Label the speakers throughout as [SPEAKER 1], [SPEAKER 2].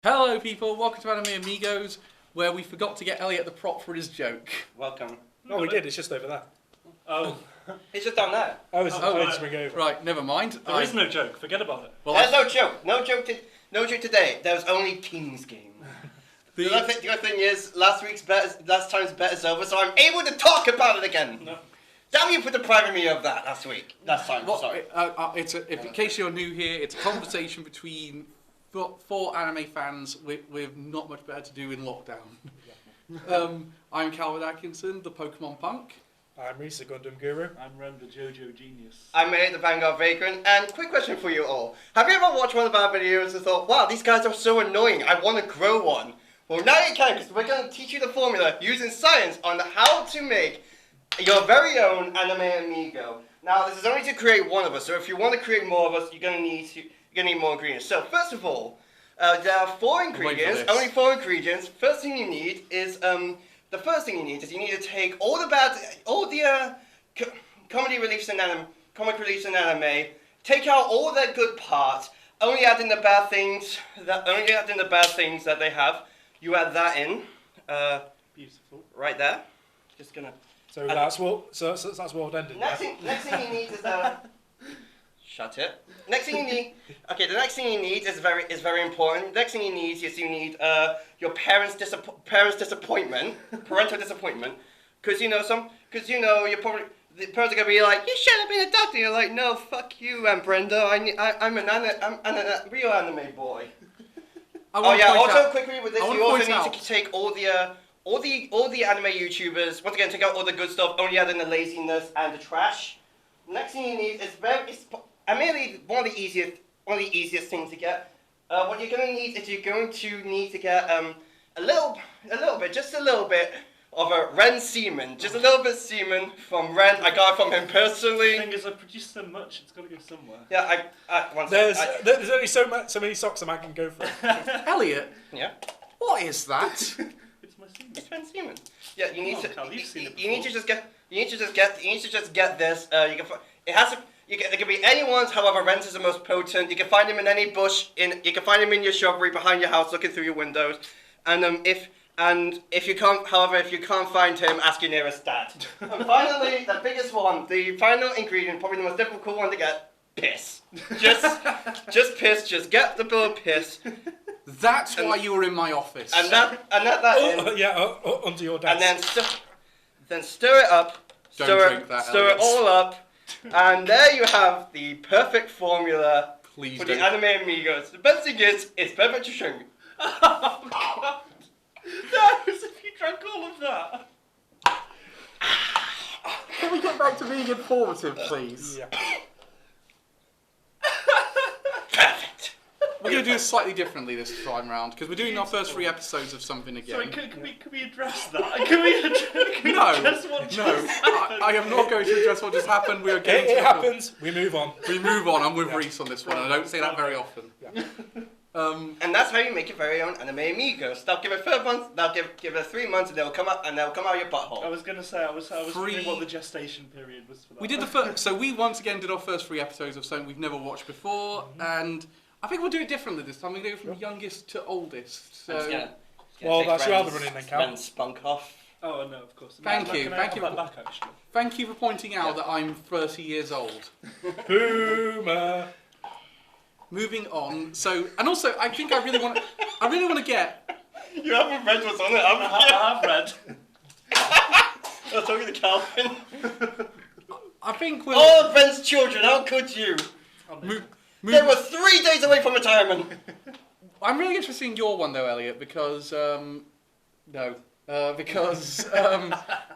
[SPEAKER 1] Hello people, welcome to Anime Amigos, where we forgot to get Elliot the prop for his joke.
[SPEAKER 2] Welcome.
[SPEAKER 3] Oh, we did, it's just over there.
[SPEAKER 2] Oh. It's just down there.
[SPEAKER 3] Oh, it's
[SPEAKER 1] right.
[SPEAKER 3] to bring over.
[SPEAKER 1] Right, never mind.
[SPEAKER 4] There is no joke, forget about it.
[SPEAKER 1] Well,
[SPEAKER 2] There's no joke. No joke today. There's only King's Game.
[SPEAKER 1] The
[SPEAKER 2] good thing is, last time's bet is over, so I'm able to talk about it again.
[SPEAKER 4] No.
[SPEAKER 2] Damn you for depriving me of that last time, sorry.
[SPEAKER 1] In case you're new here, it's a conversation between four anime fans with not much better to do in lockdown. I'm Calvin Atkinson, the Pokemon punk.
[SPEAKER 3] I'm Reece, the Gundam Guru.
[SPEAKER 4] I'm Ren, the JoJo genius.
[SPEAKER 2] I'm Elliot, the Vanguard Vagrant, and quick question for you all. Have you ever watched one of our videos and thought, wow, these guys are so annoying, I want to grow one? Well, now you can, because we're going to teach you the formula using science on how to make your very own anime amigo. Now, this is only to create one of us, so if you want to create more of us, you're going to need more ingredients. So, first of all, there are 4 ingredients, only 4 ingredients. First thing you need is, you need to take all the comic reliefs in anime, take out all their good parts, only add in the bad things that they have. You add that in.
[SPEAKER 4] Beautiful.
[SPEAKER 2] Right there. Just gonna.
[SPEAKER 3] So that's what ended.
[SPEAKER 2] Next thing you need is shut it. Next thing you need. Okay, the next thing you need is very important. The next thing you need is your parental disappointment, because you're probably the parents are gonna be like, you should have been a doctor. You're like, no, fuck you, Brenda. I'm a real anime boy. Quickly with this, you also need to take all the anime YouTubers. Once again, take out all the good stuff. Only add in the laziness and the trash. Next thing you need is one of the easiest things to get. What you're going to need is to get a little bit of a Ren semen, just a little bit of semen from Ren. I got it from him personally.
[SPEAKER 4] The thing is, I produced so much, it's got to go somewhere.
[SPEAKER 2] Yeah,
[SPEAKER 3] There's only so many socks a man can go for.
[SPEAKER 1] Elliot?
[SPEAKER 2] Yeah?
[SPEAKER 1] What is that?
[SPEAKER 4] It's my semen.
[SPEAKER 2] It's Ren semen. Yeah, you need
[SPEAKER 4] Cal, you've seen it
[SPEAKER 2] you need to
[SPEAKER 4] before.
[SPEAKER 2] just get this. It can be anyone's. However, Ren's is the most potent. You can find him in any bush. You can find him in your shrubbery behind your house, looking through your windows. And if you can't find him, ask your nearest dad. And finally, the biggest one, the final ingredient, probably the most difficult one to get: piss. Just piss. Just get the bill of piss.
[SPEAKER 1] That's why you were in my office.
[SPEAKER 2] And that in.
[SPEAKER 3] Under your desk.
[SPEAKER 2] And then stir it up. Stir it all up. And there you have the perfect formula for the anime amigos. The best thing is, it's perfect to shrink.
[SPEAKER 4] Oh, God. No, as if you drank all of that.
[SPEAKER 1] Can we get back to being informative, please?
[SPEAKER 3] Yeah.
[SPEAKER 2] Perfect.
[SPEAKER 1] We're going to do it slightly differently this time round, because we're doing our first 3 episodes of something again.
[SPEAKER 4] Sorry, can we address that? Can we address what just happened?
[SPEAKER 1] I am not going to address what just happened. We are getting
[SPEAKER 3] It happens. We move on.
[SPEAKER 1] I'm with Reece on this one, and I don't say that very often.
[SPEAKER 3] Yeah.
[SPEAKER 2] And that's how you make your very own anime amigos. They'll give it 4 months. They'll give it 3 months, and they'll come out your butthole.
[SPEAKER 4] I was going to say, I was wondering what the gestation period was for that.
[SPEAKER 1] We did the first, so we once again did our first 3 episodes of something we've never watched before, and I think we'll do it differently this time. We're going to go from youngest to oldest. So
[SPEAKER 3] Well, that's your other running then, Cal.
[SPEAKER 2] Ren spunk off.
[SPEAKER 4] Oh, no, of course.
[SPEAKER 1] Thank you.
[SPEAKER 4] Can I have that back, actually?
[SPEAKER 1] Thank you for pointing out that I'm 30 years old.
[SPEAKER 3] Boomer.
[SPEAKER 1] Moving on. So, and also, I think I really want to get.
[SPEAKER 2] You haven't read what's on it, haven't you?
[SPEAKER 4] I have read.
[SPEAKER 2] I was talking to Calvin.
[SPEAKER 1] I think we're.
[SPEAKER 2] All of Ren's children, how could you? They were 3 days away from retirement.
[SPEAKER 1] I'm really interested in your one though, Elliot, because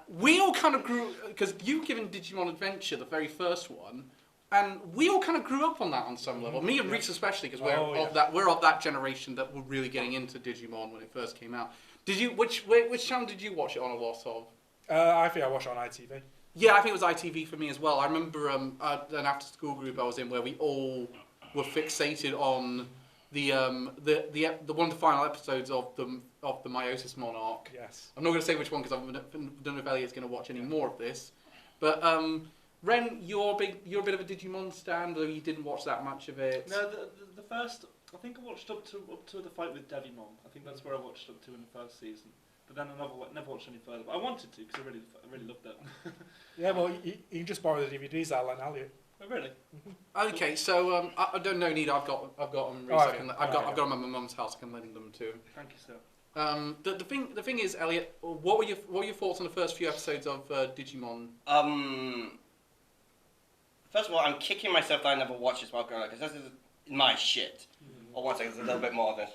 [SPEAKER 1] we all kind of grew, because you've given Digimon Adventure the very first one, and we all kind of grew up on that on some level. Me and Reece especially, because we're of that generation that were really getting into Digimon when it first came out. Did you? Which channel did you watch it on a lot of?
[SPEAKER 3] I think I watched it on ITV.
[SPEAKER 1] Yeah, I think it was ITV for me as well. I remember an after-school group I was in where we all were fixated on the one of the final episodes of the Meiosis Monarch.
[SPEAKER 3] Yes.
[SPEAKER 1] I'm not going to say which one because I don't know if Elliot's going to watch any more of this. But Ren, you're a bit of a Digimon stan, though you didn't watch that much of it.
[SPEAKER 4] No, the first I think I watched up to the fight with Devimon. I think that's where I watched up to in the first season. But then I never watched any further. But I wanted to because I really loved it.
[SPEAKER 3] Yeah, well, you can just borrow the DVDs out like Elliot.
[SPEAKER 4] Oh really?
[SPEAKER 1] Okay, so I don't know. Need I've got them.
[SPEAKER 3] Oh, okay.
[SPEAKER 1] I've got them at my mum's house. I can lend them to him.
[SPEAKER 4] Thank you, sir.
[SPEAKER 1] The thing is, Elliot, what were your thoughts on the first few episodes of Digimon?
[SPEAKER 2] First of all, I'm kicking myself that I never watched this while growing up because this is my shit. Or one second, there's a little bit more of this.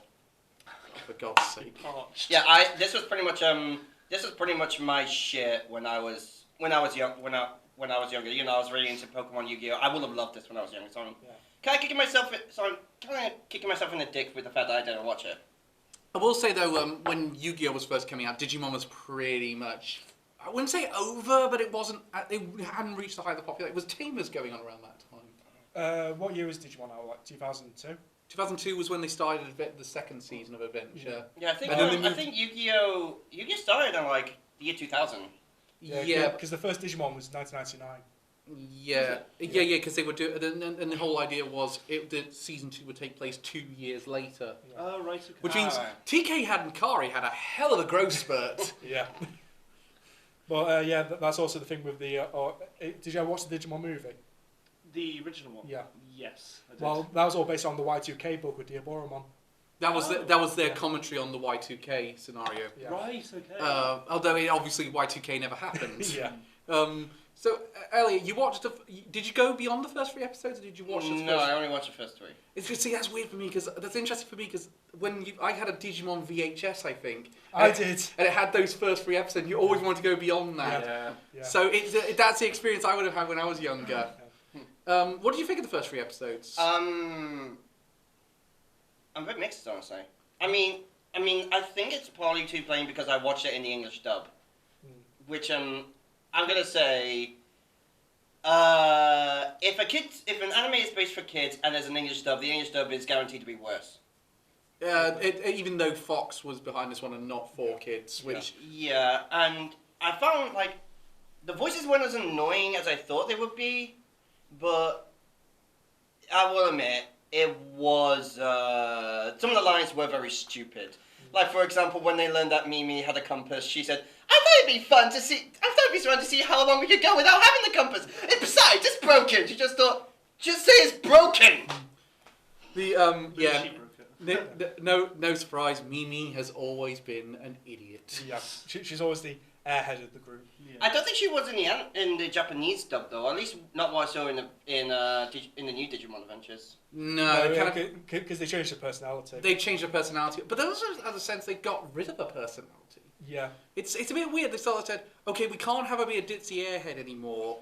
[SPEAKER 1] For God's sake.
[SPEAKER 4] Parched.
[SPEAKER 2] Yeah, this was pretty much my shit when I was younger. You know, I was really into Pokemon Yu-Gi-Oh. I would have loved this when I was younger. So I'm kind of kicking myself in the dick with the fact that I didn't watch it.
[SPEAKER 1] I will say though, when Yu-Gi-Oh was first coming out, Digimon was pretty much, I wouldn't say over, but it wasn't. It hadn't reached the height of the popularity. It was Tamers going on around that time.
[SPEAKER 3] What year was Digimon out? Like 2002?
[SPEAKER 1] 2002 was when they started the second season of Adventure.
[SPEAKER 2] Yeah, I think Yu-Gi-Oh started in like the year 2000.
[SPEAKER 1] Yeah,
[SPEAKER 3] because the first Digimon was 1999.
[SPEAKER 1] Yeah, because they would do it, and the whole idea was that season 2 would take place 2 years later.
[SPEAKER 3] Yeah.
[SPEAKER 4] Oh right. Okay.
[SPEAKER 1] Which means TK and Kari had a hell of a growth spurt.
[SPEAKER 3] Yeah. But that's also the thing with the. Did you ever watch the Digimon movie?
[SPEAKER 4] The original one.
[SPEAKER 3] Yeah.
[SPEAKER 4] Yes. I did.
[SPEAKER 3] Well, that was all based on the Y2K book with Diaboromon.
[SPEAKER 1] That was their commentary on the Y2K scenario.
[SPEAKER 3] Yeah.
[SPEAKER 4] Right. Okay.
[SPEAKER 1] Although obviously Y2K never happened.
[SPEAKER 3] Yeah.
[SPEAKER 1] So Elliot, you watched did you go beyond the first 3 episodes, or did you watch the
[SPEAKER 2] No, I only watched the first 3.
[SPEAKER 1] It's just, see, that's weird for me because that's interesting for me because I had a Digimon VHS, I think.
[SPEAKER 3] I did.
[SPEAKER 1] And it had those first 3 episodes. And you always wanted to go beyond that.
[SPEAKER 4] Yeah.
[SPEAKER 1] So that's the experience I would have had when I was younger. What did you think of the first 3 episodes?
[SPEAKER 2] I'm a bit mixed, honestly. I mean, I think it's partly too plain because I watched it in the English dub, which I'm gonna say, if an anime is based for kids and there's an English dub, the English dub is guaranteed to be worse.
[SPEAKER 1] Even though Fox was behind this one and not for kids, which
[SPEAKER 2] yeah, and I found like the voices weren't as annoying as I thought they would be, but I will admit it was some of the lines were very stupid. Like for example, when they learned that Mimi had a compass, she said, "I thought it'd be fun to see how long we could go without having the compass. And besides, it's broken." She just thought, just say it's broken.
[SPEAKER 1] No surprise. Mimi has always been an idiot.
[SPEAKER 3] Yeah, she's always the airhead of the group.
[SPEAKER 2] Yeah. I don't think she was in the Japanese dub though. At least not what I saw in the new Digimon Adventures.
[SPEAKER 3] No, because they changed her personality.
[SPEAKER 1] They changed her personality, but there also had a sense they got rid of her personality.
[SPEAKER 3] Yeah,
[SPEAKER 1] it's a bit weird. They sort of said, okay, we can't have her be a ditzy airhead anymore,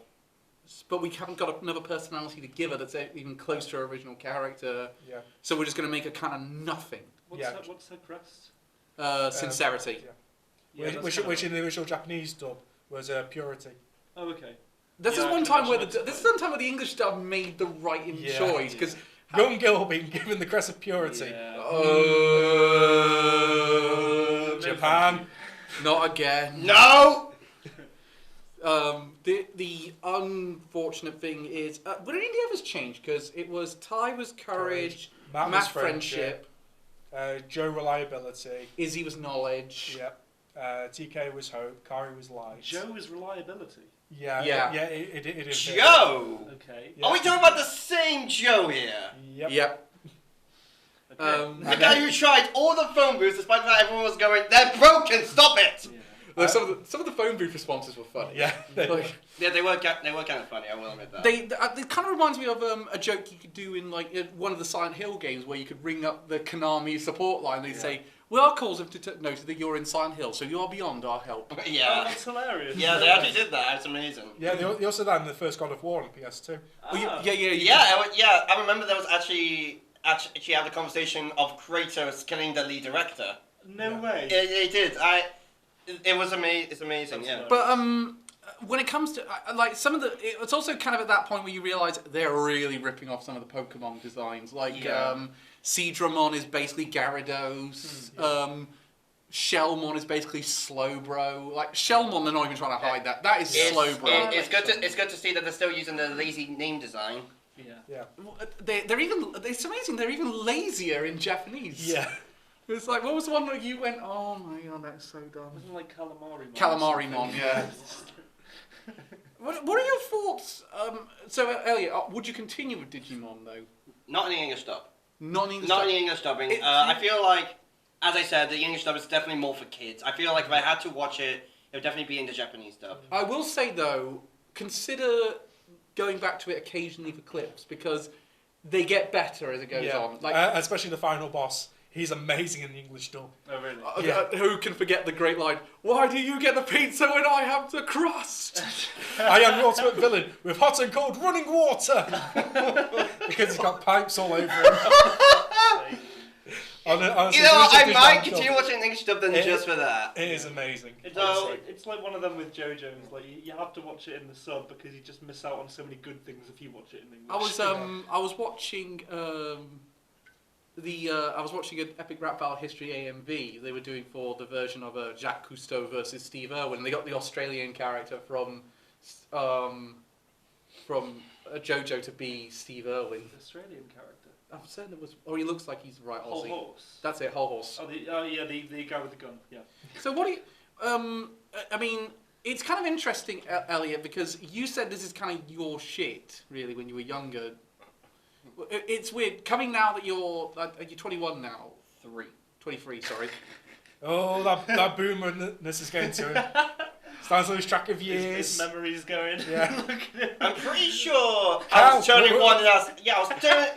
[SPEAKER 1] but we haven't got another personality to give her that's even close to her original character.
[SPEAKER 3] Yeah.
[SPEAKER 1] So we're just going to make her kind of nothing.
[SPEAKER 4] What's her crest?
[SPEAKER 1] Sincerity.
[SPEAKER 3] Yeah. Which in the original Japanese dub was purity.
[SPEAKER 4] Oh, okay.
[SPEAKER 1] This is one time where the English dub made the right choice because
[SPEAKER 3] young girl being given the crest of purity.
[SPEAKER 4] Yeah.
[SPEAKER 3] Japan.
[SPEAKER 1] Not again.
[SPEAKER 2] No.
[SPEAKER 1] The unfortunate thing is, were any of the others changed? Because it was Ty was courage,
[SPEAKER 3] Matt
[SPEAKER 1] Matt
[SPEAKER 3] was
[SPEAKER 1] friendship,
[SPEAKER 3] Joe reliability.
[SPEAKER 1] Izzy was knowledge.
[SPEAKER 3] Yeah. TK was hope. Kari was light.
[SPEAKER 4] Joe is reliability.
[SPEAKER 3] Yeah. It is.
[SPEAKER 2] Joe.
[SPEAKER 4] Okay.
[SPEAKER 3] Yeah.
[SPEAKER 2] Are we talking about the same Joe here?
[SPEAKER 3] Yep.
[SPEAKER 4] Okay.
[SPEAKER 2] The guy who tried all the phone booths despite the fact everyone was going, "They're broken. Stop it."
[SPEAKER 4] Yeah.
[SPEAKER 1] Some of the phone booth responses were funny.
[SPEAKER 3] Yeah.
[SPEAKER 2] Yeah, they were kind of funny. I will admit that.
[SPEAKER 1] It kind of reminds me of a joke you could do in like one of the Silent Hill games where you could ring up the Konami support line. They'd say, "We are calls have noted that you're in Silent Hill, so you are beyond our help."
[SPEAKER 2] Yeah.
[SPEAKER 4] Oh, that's hilarious.
[SPEAKER 2] Yeah, they actually did that. It's amazing.
[SPEAKER 3] Yeah, they also did that in the first God of War on PS2.
[SPEAKER 2] I remember there was actually had a conversation of Kratos killing the lead director.
[SPEAKER 4] No way.
[SPEAKER 2] It did. It was amazing. It's amazing.
[SPEAKER 4] That's
[SPEAKER 2] yeah.
[SPEAKER 1] But when it comes to like some of it's also kind of at that point where you realise they're really ripping off some of the Pokemon designs. Like Seadramon is basically Gyarados. Shellmon is basically Slowbro. Like Shellmon, they're not even trying to hide that. That is Slowbro.
[SPEAKER 2] It's good to see that they're still using the lazy name design.
[SPEAKER 4] Yeah.
[SPEAKER 1] They're even. It's amazing. They're even lazier in Japanese.
[SPEAKER 3] Yeah.
[SPEAKER 1] It's like, what was the one where you went, oh my god, that's so dumb.
[SPEAKER 4] Wasn't it like Calamari Mon?
[SPEAKER 1] Calamari Mon, yeah. What are your thoughts? So, Elliot, would you continue with Digimon though?
[SPEAKER 2] Not in the English dub.
[SPEAKER 1] Not in English.
[SPEAKER 2] Not in the English dubbing. I feel like, as I said, the English dub is definitely more for kids. I feel like if I had to watch it, it would definitely be in the Japanese dub.
[SPEAKER 1] I will say though, consider going back to it occasionally for clips because they get better as it goes on. Like
[SPEAKER 3] especially the final boss. He's amazing in the English dub.
[SPEAKER 4] Oh, really?
[SPEAKER 1] Who can forget the great line, why do you get the pizza when I have the crust?
[SPEAKER 3] I am the ultimate villain with hot and cold running water. Because he's got pipes all over him. Honestly,
[SPEAKER 2] You know what, I might continue watching an English dub just for that.
[SPEAKER 3] It is amazing.
[SPEAKER 4] It's like one of them with JoJo's. Like you have to watch it in the sub because you just miss out on so many good things if you watch it in English.
[SPEAKER 1] I was watching I was watching an Epic Rap Battle History AMV they were doing for the version of Jacques Cousteau versus Steve Irwin. They got the Australian character from JoJo to be Steve Irwin.
[SPEAKER 4] The Australian character.
[SPEAKER 1] I'm saying it was. He looks like he's right.
[SPEAKER 4] Whole
[SPEAKER 1] Aussie.
[SPEAKER 4] horse.
[SPEAKER 1] That's it. Whole horse.
[SPEAKER 4] Oh, the guy with the gun. Yeah.
[SPEAKER 1] So what do you? I mean, it's kind of interesting, Elliot, because you said this is kind of your shit, really, when you were younger. It's weird coming now that you're 21 now. 23, sorry.
[SPEAKER 3] Oh, that boomerness is getting to him. Starts to lose track of years.
[SPEAKER 4] His memory's going.
[SPEAKER 3] Yeah.
[SPEAKER 2] I'm pretty sure I was 21 in our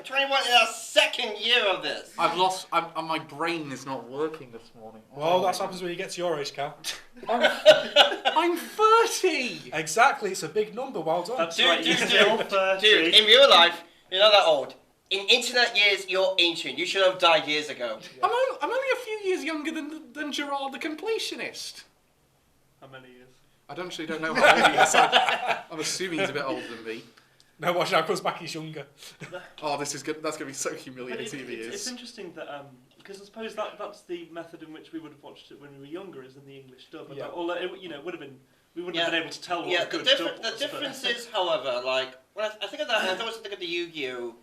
[SPEAKER 2] 21 in our second year of this.
[SPEAKER 1] I've lost. My brain is not working this morning.
[SPEAKER 3] Well, that's what happens when you get to your age, Cal.
[SPEAKER 1] I'm 30.
[SPEAKER 3] Exactly, it's a big number. Well done.
[SPEAKER 4] That's
[SPEAKER 2] Dude,
[SPEAKER 4] right.
[SPEAKER 2] dude,
[SPEAKER 4] You're still 30.
[SPEAKER 2] Dude, in real life, you're not that old. In internet years, you're ancient. You should have died years ago.
[SPEAKER 1] I'm only a few years younger than Gerard the Completionist.
[SPEAKER 4] How many years?
[SPEAKER 1] I actually don't know how old he is. I'm assuming he's a bit older than me.
[SPEAKER 3] No, watch out, comes back, he's younger.
[SPEAKER 1] Oh, this is good. That's going to be so humiliating if he
[SPEAKER 4] It's
[SPEAKER 1] is.
[SPEAKER 4] interesting that because I suppose that's the method in which we would have watched it when we were younger, is in the English dub.
[SPEAKER 3] Yeah.
[SPEAKER 4] Although it would have been, we wouldn't have been able to tell what a good dub was.
[SPEAKER 2] The difference is, however, like when I think of that, and I also think of the Yu-Gi-Oh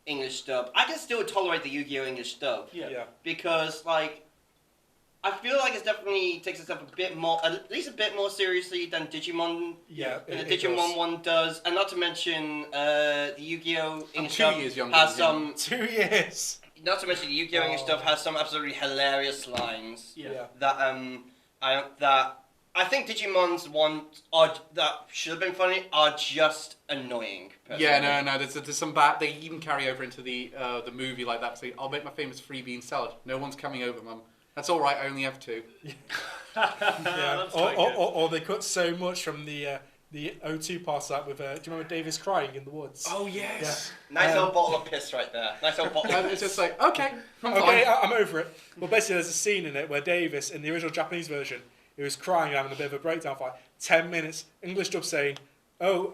[SPEAKER 2] English dub. I can still tolerate the Yu-Gi-Oh English dub because like. I feel like it definitely takes itself at least a bit more seriously than Digimon.
[SPEAKER 3] Yeah,
[SPEAKER 2] the Digimon one does, and not to mention the Yu-Gi-Oh English
[SPEAKER 1] 2
[SPEAKER 2] dub
[SPEAKER 1] years younger
[SPEAKER 2] has
[SPEAKER 1] than him.
[SPEAKER 2] some.
[SPEAKER 3] 2 years.
[SPEAKER 2] Not to mention the Yu-Gi-Oh English dub has some absolutely hilarious lines.
[SPEAKER 4] Yeah.
[SPEAKER 2] That I think Digimon's ones that should have been funny are just annoying. Personally.
[SPEAKER 1] Yeah, no. There's some bad. They even carry over into the movie like that. So I'll make my famous free bean salad. No one's coming over, Mum. That's all right. I only have 2.
[SPEAKER 3] Yeah. Or they cut so much from the O2 part of that with. Do you remember Davis crying in the woods?
[SPEAKER 1] Oh yes.
[SPEAKER 2] Yeah. Nice old bottle of piss right there. Nice old bottle.
[SPEAKER 1] And it's just like okay, I'm
[SPEAKER 3] Okay,
[SPEAKER 1] fine.
[SPEAKER 3] I'm over it. Well, basically, there's a scene in it where Davis, in the original Japanese version, he was crying, having a bit of a breakdown for like 10 minutes. English dub saying, "Oh,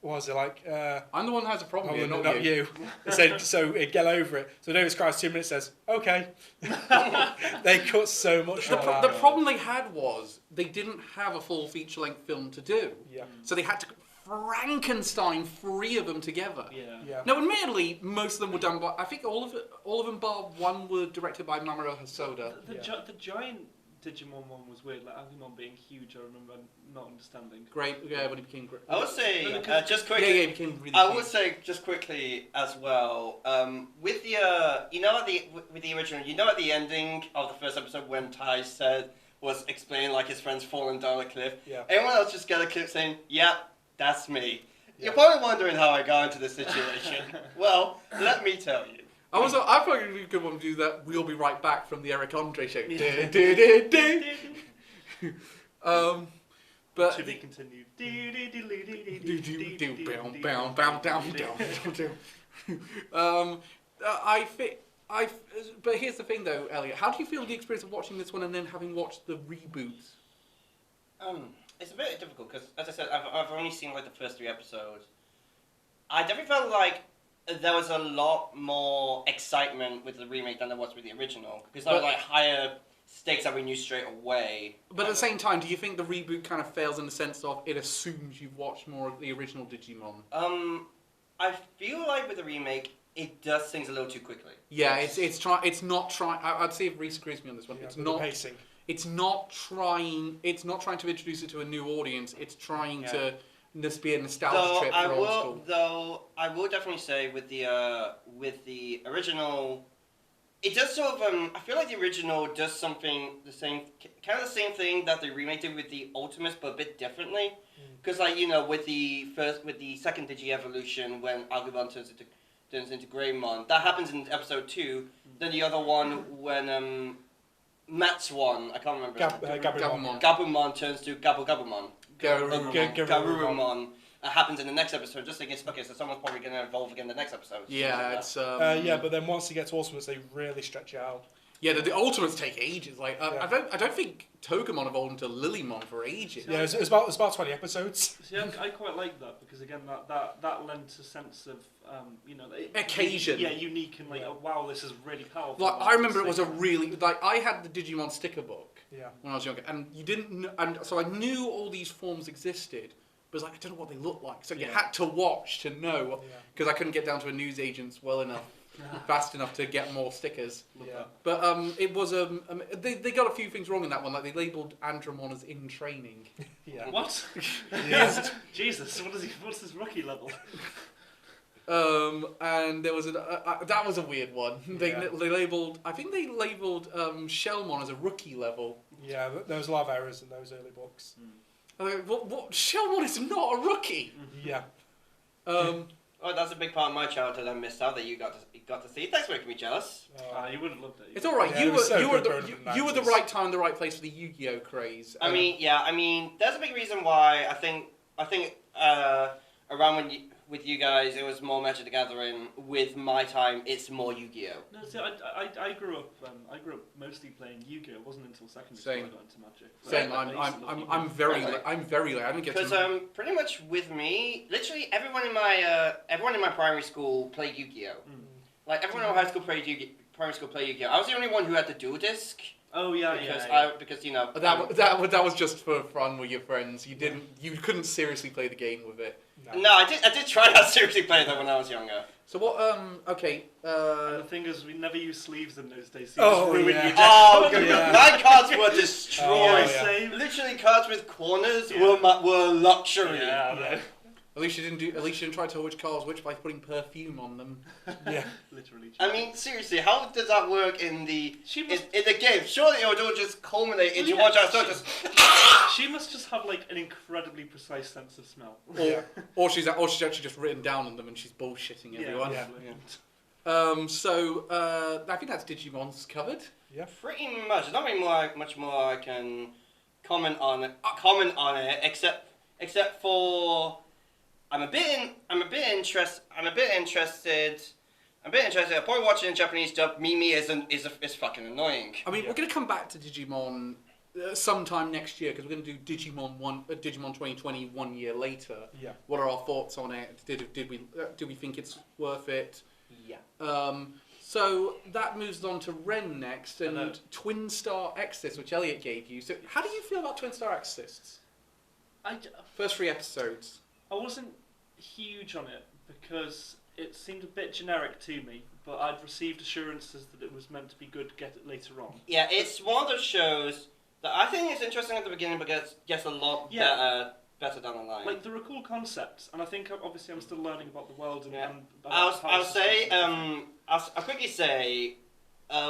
[SPEAKER 3] what was it like?
[SPEAKER 1] I'm the one who has a problem here, not you.
[SPEAKER 3] you." They said, "So get over it." So Davis cries 2 minutes, says, "Okay." They cut so much.
[SPEAKER 1] The
[SPEAKER 3] from that.
[SPEAKER 1] problem they had was they didn't have a full feature-length film to do.
[SPEAKER 3] Yeah.
[SPEAKER 1] So they had to Frankenstein 3 of them together.
[SPEAKER 3] Yeah.
[SPEAKER 1] Now, admittedly, most of them were done by. I think all of them bar one were directed by Mamoru Hosoda.
[SPEAKER 4] The giant Digimon one was weird. Like Agumon being huge, I remember not understanding.
[SPEAKER 1] Great, yeah, when he became great.
[SPEAKER 2] I would say just
[SPEAKER 1] Yeah,
[SPEAKER 2] quickly.
[SPEAKER 1] he became really.
[SPEAKER 2] I
[SPEAKER 1] huge.
[SPEAKER 2] would say just quickly as well. With the with the original, at the ending of the first episode when Tai was explaining like his friend's fallen down a cliff.
[SPEAKER 3] Yeah.
[SPEAKER 2] Everyone else just got a clip saying, "Yep, that's me."
[SPEAKER 3] Yeah.
[SPEAKER 2] You're probably wondering how I got into this situation. Well, let me tell you.
[SPEAKER 1] I thought it would be a good one to do that. We'll be right back from the Eric Andre show. But
[SPEAKER 4] To be continued.
[SPEAKER 1] But here's the thing, though, Elliot. How do you feel the experience of watching this one and then having watched the reboot?
[SPEAKER 2] It's a bit difficult because, as I said, I've only seen like the first 3 episodes. I definitely felt like there was a lot more excitement with the remake than there was with the original because there was like higher stakes that we knew straight away.
[SPEAKER 1] But at the same time, do you think the reboot kind of fails in the sense of it assumes you've watched more of the original Digimon?
[SPEAKER 2] I I feel like with the remake, it does things a little too quickly.
[SPEAKER 1] Yeah, it's not trying. I'd see if Reece agrees with me on this one.
[SPEAKER 3] Yeah,
[SPEAKER 1] It's
[SPEAKER 3] with
[SPEAKER 1] not
[SPEAKER 3] the pacing.
[SPEAKER 1] It's not trying. It's not trying to introduce it to a new audience. It's trying to just be a nostalgia trip for old school.
[SPEAKER 2] Though I will definitely say with the original, it does sort of. I feel like the original does something the same thing that the remake did with the Ultimates, but a bit differently. Because with the second Digi-Evolution, when Agumon turns into Greymon, that happens in episode 2. Then the other one when Matt's one, I can't remember.
[SPEAKER 3] Gabumon.
[SPEAKER 2] Gabumon turns to Gabumon.
[SPEAKER 1] Garurumon.
[SPEAKER 2] Happens in the next episode. Just thinking, okay, so someone's probably going to evolve again in the next episode.
[SPEAKER 1] Yeah, it's
[SPEAKER 3] but then once you get to Ultimates, they really stretch it out.
[SPEAKER 1] Yeah, the Ultimates take ages. Like I don't think Togemon evolved into Lilymon for ages.
[SPEAKER 3] Yeah, it's about 20 episodes.
[SPEAKER 4] See, I quite like that because again, that lends a sense of
[SPEAKER 1] occasion.
[SPEAKER 4] Yeah, unique and like, oh, wow, this is really powerful.
[SPEAKER 1] Like I remember it was a really I had the Digimon sticker book
[SPEAKER 3] Yeah.
[SPEAKER 1] when I was younger, and you didn't, and so I knew all these forms existed, but I don't know what they look like. So you had to watch to know because I couldn't get down to a newsagent's fast enough to get more stickers.
[SPEAKER 3] Yeah.
[SPEAKER 1] But it was they got a few things wrong in that one. Like they labelled Andromon as in training.
[SPEAKER 3] Yeah.
[SPEAKER 4] What?
[SPEAKER 3] Yeah.
[SPEAKER 4] Jesus, what's his rookie level?
[SPEAKER 1] And there was that was a weird one. They labelled Shellmon as a rookie level.
[SPEAKER 3] Yeah, there was a lot of errors in those early books.
[SPEAKER 1] What Shellmon is not a rookie.
[SPEAKER 3] Yeah.
[SPEAKER 2] Oh, that's a big part of my childhood I missed out that you got to see. Thanks for making me jealous.
[SPEAKER 4] You would have loved it.
[SPEAKER 1] It's all right.
[SPEAKER 3] Yeah,
[SPEAKER 1] you were
[SPEAKER 3] the
[SPEAKER 1] the right time, the right place for the Yu-Gi-Oh craze.
[SPEAKER 2] I mean, there's a big reason why I think around with you guys it was more Magic the Gathering. With my time, it's more Yu-Gi-Oh.
[SPEAKER 4] No, see, I grew up mostly playing Yu-Gi-Oh. It wasn't until secondary school I got into Magic.
[SPEAKER 1] Same. I'm very late. I didn't get
[SPEAKER 2] because pretty much with me, literally everyone in my primary school played Yu-Gi-Oh. Like everyone in my high school played primary school played Yu-Gi-Oh. I was the only one who had the dual disc.
[SPEAKER 4] Oh yeah,
[SPEAKER 2] because
[SPEAKER 1] that was just for fun with your friends. You couldn't seriously play the game with it.
[SPEAKER 2] No, I did try to seriously play that when I was younger.
[SPEAKER 1] So what? Okay.
[SPEAKER 4] And the thing is, we never used sleeves in those days.
[SPEAKER 3] Oh,
[SPEAKER 4] ruined
[SPEAKER 3] yeah.
[SPEAKER 4] your
[SPEAKER 2] Oh, good. My cards were destroyed.
[SPEAKER 3] Oh, yeah.
[SPEAKER 2] Literally, cards with corners were luxury.
[SPEAKER 4] Yeah.
[SPEAKER 1] At least you didn't try to tell which car was which by putting perfume on them.
[SPEAKER 3] Yeah.
[SPEAKER 4] Literally.
[SPEAKER 2] I mean, seriously, how does that work in the game? Surely it would all just culminate into one giant stone.
[SPEAKER 4] She must just have like an incredibly precise sense of smell.
[SPEAKER 1] Or she's actually just written down on them and she's bullshitting everyone. So I think that's Digimon's covered.
[SPEAKER 3] Yeah.
[SPEAKER 2] Pretty much. There's not really much more I can comment on it except for I'm a bit interested. I'll probably watching in Japanese dub. Mimi is fucking annoying.
[SPEAKER 1] I mean, we're gonna come back to Digimon sometime next year because we're gonna do Digimon 2020 1 year later.
[SPEAKER 3] Yeah.
[SPEAKER 1] What are our thoughts on it? Did we think it's worth it?
[SPEAKER 2] Yeah.
[SPEAKER 1] So that moves on to Ren next and Twin Star Exorcists, which Elliot gave you. So how do you feel about Twin Star Exorcists? First 3 episodes.
[SPEAKER 4] I wasn't huge on it because it seemed a bit generic to me, but I'd received assurances that it was meant to be good later on.
[SPEAKER 2] Yeah, it's one of those shows that I think is interesting at the beginning, but gets a lot better down the line.
[SPEAKER 4] Like, there are cool concepts, and I think obviously I'm still learning about the world and
[SPEAKER 2] I'll quickly say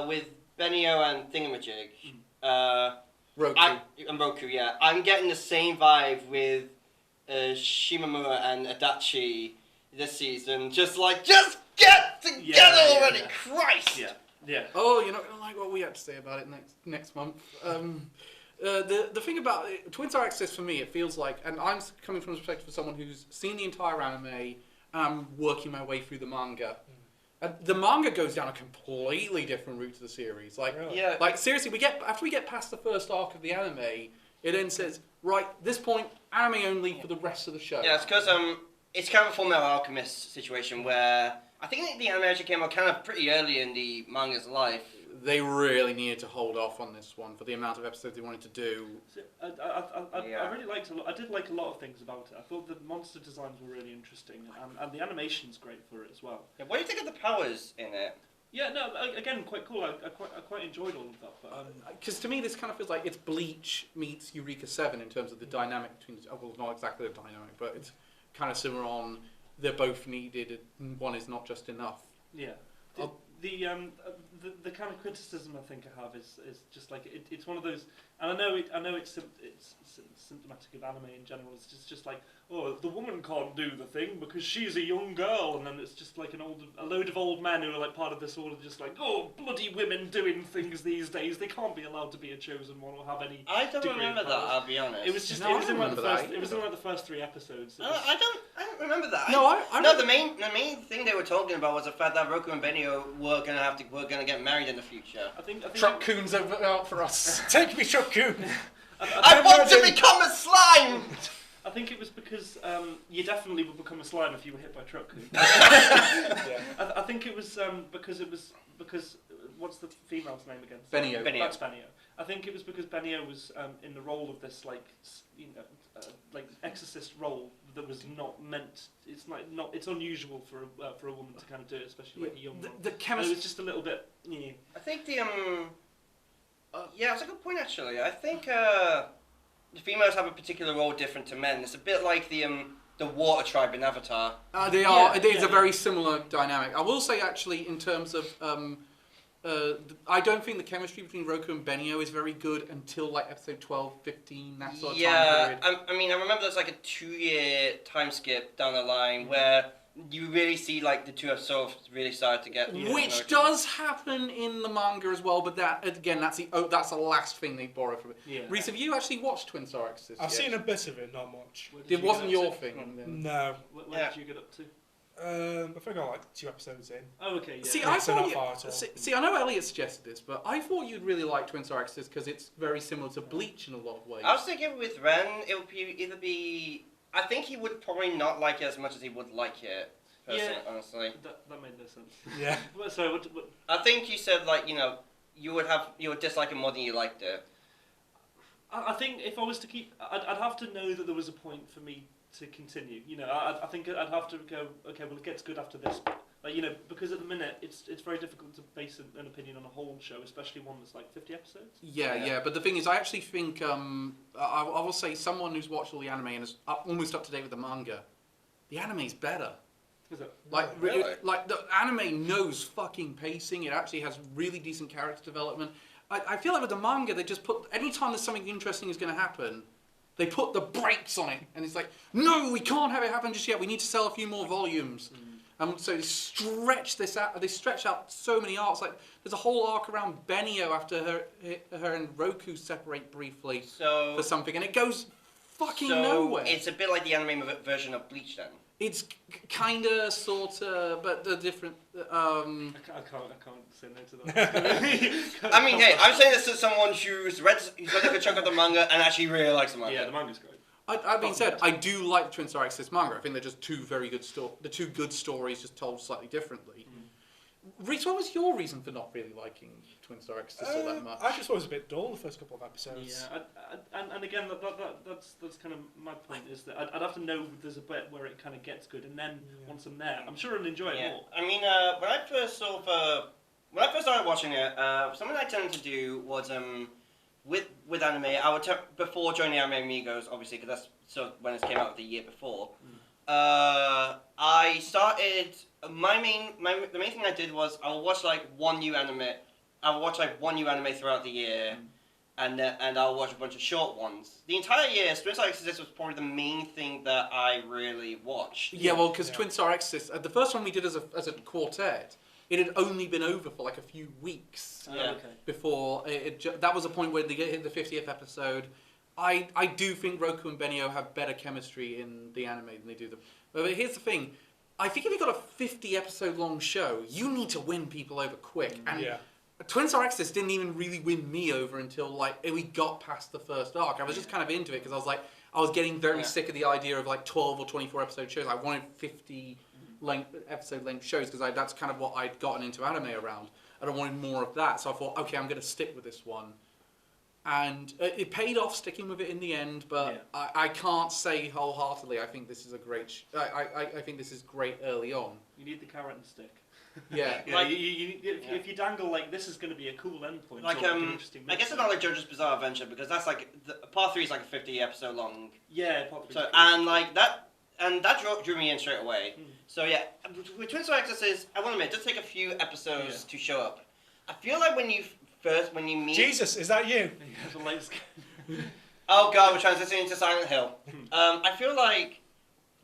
[SPEAKER 2] with Benio and Thingamajig, Roku, I'm getting the same vibe with Shimamura and Adachi this season. Just get together already, Christ!
[SPEAKER 4] Yeah.
[SPEAKER 1] Oh, you're not gonna like what we have to say about it next month. The thing about Twin Star Exorcists for me, it feels like, and I'm coming from the perspective of someone who's seen the entire anime and I'm working my way through the manga. And the manga goes down a completely different route to the series. Like seriously, after we get past the first arc of the anime, it then says, right, this point, anime only for the rest of the show.
[SPEAKER 2] Yeah, it's because it's kind of a Fullmetal Alchemist situation where I think the anime actually came out kind of pretty early in the manga's life.
[SPEAKER 1] they really needed to hold off on this one for the amount of episodes they wanted to do.
[SPEAKER 4] So, I really liked I did like a lot of things about it. I thought the monster designs were really interesting, and the animation's great for it as well.
[SPEAKER 2] Yeah, what do you think of the powers in it?
[SPEAKER 4] Yeah, no, again, quite cool. I quite enjoyed all of that. But
[SPEAKER 1] Because to me, this kind of feels like it's Bleach meets Eureka 7 in terms of the dynamic between. Well, not exactly the dynamic, but it's kind of similar on. They're both needed. And one is not just enough.
[SPEAKER 4] yeah, the kind of criticism I think I have is just like it's one of those, and I know it's symptomatic of anime in general. It's just like, oh, the woman can't do the thing because she's a young girl, and then it's just like a load of old men who are like part of this order, just like, oh, bloody women doing things these days. They can't be allowed to be a chosen one or have any.
[SPEAKER 2] I don't
[SPEAKER 4] degree
[SPEAKER 2] remember
[SPEAKER 4] of
[SPEAKER 2] that.
[SPEAKER 4] powers.
[SPEAKER 2] I'll be honest.
[SPEAKER 4] It was just
[SPEAKER 1] No,
[SPEAKER 4] it was
[SPEAKER 1] I
[SPEAKER 4] in like the
[SPEAKER 1] remember
[SPEAKER 4] first
[SPEAKER 1] that.
[SPEAKER 4] it was in like the first 3 episodes. It
[SPEAKER 2] I
[SPEAKER 4] was-
[SPEAKER 2] don't remember that.
[SPEAKER 1] No, I
[SPEAKER 2] No, the main thing they were talking about was the fact that Roku and Benio were gonna get married in the future.
[SPEAKER 4] I think
[SPEAKER 1] Truck Coon's out for us.
[SPEAKER 3] Take me, Shoku!
[SPEAKER 2] I want to become a slime.
[SPEAKER 4] I think it was because you definitely would become a slime if you were hit by a truck.
[SPEAKER 3] Yeah.
[SPEAKER 4] I think it was because what's the female's name again?
[SPEAKER 1] Benio.
[SPEAKER 2] Benio.
[SPEAKER 4] That's Benio. I think it was because Benio was in the role of this like like exorcist role that was not meant. It's like not. It's unusual for a woman to kind of do it, especially like a young one.
[SPEAKER 1] The
[SPEAKER 4] It
[SPEAKER 1] chemistry.
[SPEAKER 4] was just a little bit. Yeah.
[SPEAKER 2] I think the yeah, that's a good point actually. I think the females have a particular role different to men. It's a bit like the water tribe in Avatar.
[SPEAKER 1] They are.
[SPEAKER 4] Yeah,
[SPEAKER 1] It's
[SPEAKER 4] yeah,
[SPEAKER 1] a very similar dynamic. I will say actually, in terms of, I don't think the chemistry between Roku and Benio is very good until like episode 12, 15, that sort of time period.
[SPEAKER 2] I mean, I remember there's like a 2-year time skip down the line where you really see like the two have sort of really started to get.
[SPEAKER 1] Which does happen in the manga as well, but that again, that's the last thing they borrow from it.
[SPEAKER 4] Yeah.
[SPEAKER 1] Reece, have you actually watched Twin Star Exorcists?
[SPEAKER 3] I've
[SPEAKER 1] yet?
[SPEAKER 3] seen a bit of it, not much.
[SPEAKER 4] Where did
[SPEAKER 1] It
[SPEAKER 4] you
[SPEAKER 1] wasn't
[SPEAKER 4] get up
[SPEAKER 1] your
[SPEAKER 4] to?
[SPEAKER 1] thing. Then.
[SPEAKER 3] No.
[SPEAKER 4] Where
[SPEAKER 2] Yeah.
[SPEAKER 4] did you get up to?
[SPEAKER 3] I think I'm like 2 episodes in.
[SPEAKER 4] Oh, okay. Yeah.
[SPEAKER 1] See,
[SPEAKER 3] Yeah,
[SPEAKER 1] I
[SPEAKER 3] so not
[SPEAKER 1] thought
[SPEAKER 3] far at all.
[SPEAKER 1] see, I know Elliot suggested this, but I thought you'd really like Twin Star Exorcists because it's very similar to Bleach in a lot of ways.
[SPEAKER 2] I was thinking with Ren, it would either be. I think he would probably not like it as much as he would like it. Personally,
[SPEAKER 4] Yeah.
[SPEAKER 2] honestly.
[SPEAKER 4] That made no sense.
[SPEAKER 3] Yeah.
[SPEAKER 4] Well, sorry. What?
[SPEAKER 2] I think you said like you would dislike it more than you liked it.
[SPEAKER 4] I think if I was to keep, I'd have to know that there was a point for me to continue. You know, I think I'd have to go. Okay, well, it gets good after this. Like, you know, because at the minute it's very difficult to base an opinion on a whole show, especially one that's like 50 episodes.
[SPEAKER 1] Yeah. But the thing is, I actually think I will say someone who's watched all the anime and is almost up to date with the manga. The anime's better.
[SPEAKER 4] Is it?
[SPEAKER 1] Like,
[SPEAKER 2] Really?
[SPEAKER 1] like the anime knows fucking pacing. It actually has really decent character development. I feel like with the manga, they just put anytime there's something interesting is going to happen, they put the brakes on it, and it's like, no, we can't have it happen just yet. We need to sell a few more volumes. So they stretch this out. They stretch out so many arcs. Like there's a whole arc around Benio after her and Roku separate briefly
[SPEAKER 2] So
[SPEAKER 1] for something, and it goes fucking
[SPEAKER 2] so
[SPEAKER 1] nowhere.
[SPEAKER 2] it's a bit like the anime version of Bleach then.
[SPEAKER 1] It's kinda, sorta, but the different.
[SPEAKER 4] I can't say no to that.
[SPEAKER 2] I mean, hey, I'm saying this to someone who's read like a chunk of the manga and actually really likes the manga.
[SPEAKER 4] Yeah, the manga's great.
[SPEAKER 1] That being said, I do like the Twin Star Exorcists manga. I think they're just two very good the two good stories, just told slightly differently. Reece, what was your reason for not really liking Twin Star Exorcists all that much?
[SPEAKER 3] I just thought it was a bit dull the first couple of episodes.
[SPEAKER 4] Yeah, and again, that's kind of my point is that I'd have to know there's a bit where it kind of gets good, and then once I'm there, I'm sure I'll enjoy it more.
[SPEAKER 2] I mean, when I first started watching it, something I tended to do was with anime, I would before joining Amigos, obviously, because that's sort of when it came out the year before. I started the main thing I did was I would watch like one new anime. I would watch like one new anime throughout the year, and I'll watch a bunch of short ones. The entire year, Twin Star Exorcists was probably the main thing that I really watched.
[SPEAKER 1] Yeah, well, because Twin Star Exorcists, the first one we did as a quartet, it had only been over for like a few weeks before that was a point where they hit the 50th episode. I do think Roku and Benio have better chemistry in the anime than they do them. But here's the thing. I think if you've got a 50 episode long show, you need to win people over quick. And Twin Star Exorcists didn't even really win me over until like we got past the first arc. I was just kind of into it because I was getting very sick of the idea of like 12 or 24 episode shows. I wanted 50 episode length shows because that's kind of what I'd gotten into anime around. and I wanted more of that. So I thought, okay, I'm going to stick with this one. And it paid off sticking with it in the end, but I can't say wholeheartedly I think this is a great... I think this is great early on.
[SPEAKER 4] You need the carrot and stick.
[SPEAKER 1] Yeah.
[SPEAKER 4] Like, if you dangle, like, this is going to be a cool endpoint.
[SPEAKER 2] Like,
[SPEAKER 4] interesting
[SPEAKER 2] I guess it's not like JoJo's Bizarre Adventure, because that's like, part 3 is like a 50 episode long.
[SPEAKER 4] Yeah, part 3.
[SPEAKER 2] So, and like, that drew me in straight away. So yeah, with Twin Star Exorcists, I want to admit, it does take a few episodes to show up. I feel like when you meet...
[SPEAKER 3] Jesus, is that you?
[SPEAKER 2] Oh god, we're transitioning into Silent Hill. I feel like,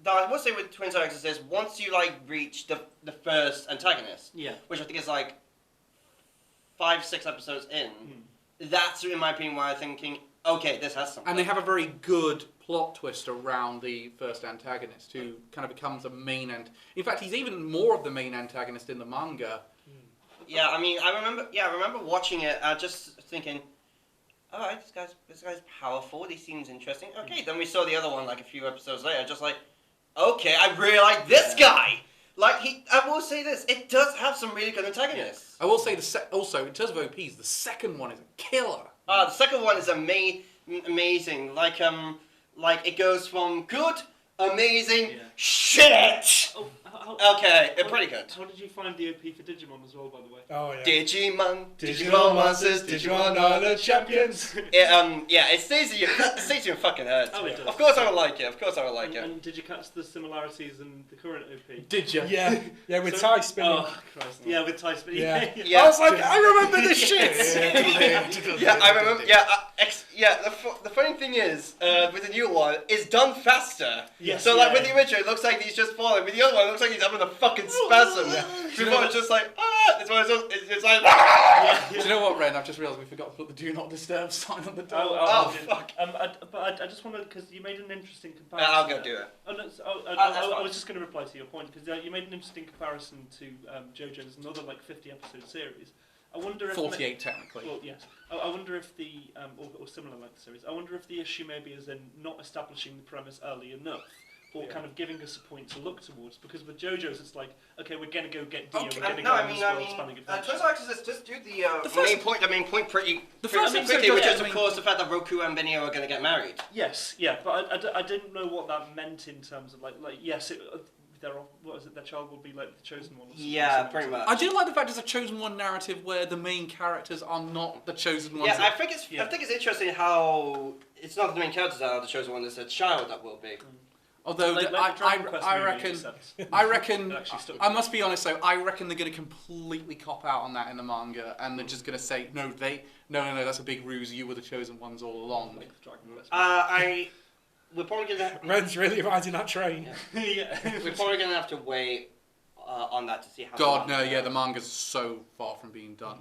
[SPEAKER 2] I would say with Twin Star Exorcists, once you like reach the first antagonist, which I think is like 5-6 episodes in, that's in my opinion why I'm thinking, okay, this has something.
[SPEAKER 1] And they have a very good plot twist around the first antagonist, who kind of becomes a main in fact, he's even more of the main antagonist in the manga.
[SPEAKER 2] Yeah, I mean, I remember watching it, just thinking, alright, this guy's powerful, he seems interesting. Okay, then we saw the other one like a few episodes later, just like, okay, I really like this guy! Like, I will say this, it does have some really good antagonists.
[SPEAKER 1] I will say, also, in terms of OPs, the second one is a killer.
[SPEAKER 2] The second one is amazing. Like, it goes from good, amazing, shit! Okay, pretty good.
[SPEAKER 4] How did you find the OP for Digimon as well, by the way?
[SPEAKER 3] Oh yeah.
[SPEAKER 2] Digimon monsters, Digimon are the champions. It stays in your fucking head.
[SPEAKER 4] Oh, it does.
[SPEAKER 2] Of course I would like it.
[SPEAKER 4] And did you catch the similarities in the current OP?
[SPEAKER 1] Did you?
[SPEAKER 3] Yeah, with Ty spinning.
[SPEAKER 4] Oh, Christ. Yeah, with Ty spinning.
[SPEAKER 2] Yeah.
[SPEAKER 3] I was like, I remember this shit.
[SPEAKER 2] Yeah, I remember. The funny thing is, with the new one, it's done faster.
[SPEAKER 4] Yes,
[SPEAKER 2] so like with the original, it looks like he's just falling. With the other one, it looks like he's having a fucking spasm. Before it's just like, this one it's like.
[SPEAKER 1] Do you know what, Ren? I've just realised we forgot to put the Do Not Disturb sign on the door.
[SPEAKER 2] Oh, fuck.
[SPEAKER 4] But I just wanted, because you made an interesting comparison.
[SPEAKER 2] I'll go do it.
[SPEAKER 4] Oh, no, I was just going to reply to your point, because you made an interesting comparison to JoJo's another like 50 episode series. I wonder if
[SPEAKER 1] 48 technically.
[SPEAKER 4] Well, yes. I wonder if the or similar like the series. I wonder if the issue maybe is in not establishing the premise early enough, or kind of giving us a point to look towards. Because with JoJo's, it's like, okay, we're gonna go get Dio. We're gonna go on this world-spanning adventure.
[SPEAKER 2] Twin Star Exorcists, just do the main point pretty
[SPEAKER 1] first
[SPEAKER 2] quickly,
[SPEAKER 1] episode
[SPEAKER 2] which
[SPEAKER 1] does,
[SPEAKER 2] is of course the fact that Roku and Benio are gonna get married.
[SPEAKER 4] Yes, yeah, but I didn't know what that meant in terms of like yes, their child will be like the chosen one. Or something.
[SPEAKER 2] Yeah, pretty much.
[SPEAKER 1] I do like the fact there's a chosen one narrative where the main characters are not the chosen ones.
[SPEAKER 2] Yeah, I think it's interesting how it's not the main characters that are the chosen one; it's a child that will be.
[SPEAKER 1] Although I reckon, I must be honest though, I reckon they're going to completely cop out on that in the manga, and they're just going to say, no, that's a big ruse. You were the chosen ones all along.
[SPEAKER 2] We're probably gonna.
[SPEAKER 3] Ren's really riding that train.
[SPEAKER 4] Yeah.
[SPEAKER 2] We're probably gonna have to wait on that to see how.
[SPEAKER 1] God, no, yeah, the manga's so far from being done.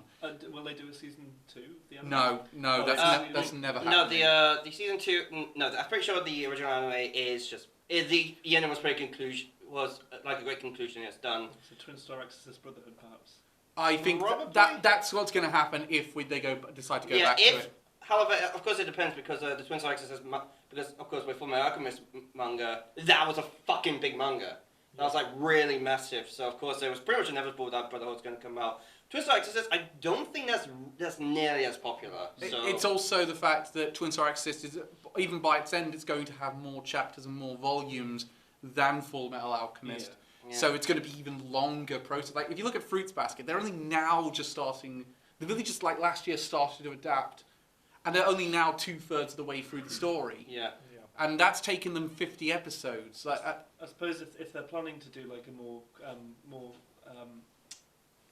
[SPEAKER 4] Will they do a season 2?
[SPEAKER 1] No, that's never happened.
[SPEAKER 2] No, the season 2. No, I'm pretty sure the original anime is just the ending was pretty conclusion was like a great conclusion. It's done.
[SPEAKER 4] So Twin Star Exorcist Brotherhood, perhaps.
[SPEAKER 1] I think that's what's going to happen if they decide to go back to it.
[SPEAKER 2] However, of course it depends because the Twin Star Exorcists, because of course with Fullmetal Alchemist manga, that was a fucking big manga. That was like really massive. So of course it was pretty much inevitable that Brotherhood's going to come out. Twin Star Exorcists, I don't think that's nearly as popular. So. It's
[SPEAKER 1] also the fact that Twin Star Exorcists is, even by its end, it's going to have more chapters and more volumes than Fullmetal Alchemist. Yeah. So it's going to be even longer process. Like if you look at Fruits Basket, they're only now just starting. They really just like last year started to adapt. And they're only now 2/3 of the way through the story.
[SPEAKER 2] Yeah.
[SPEAKER 1] And that's taken them 50 episodes. Like,
[SPEAKER 4] I suppose if they're planning to do like a more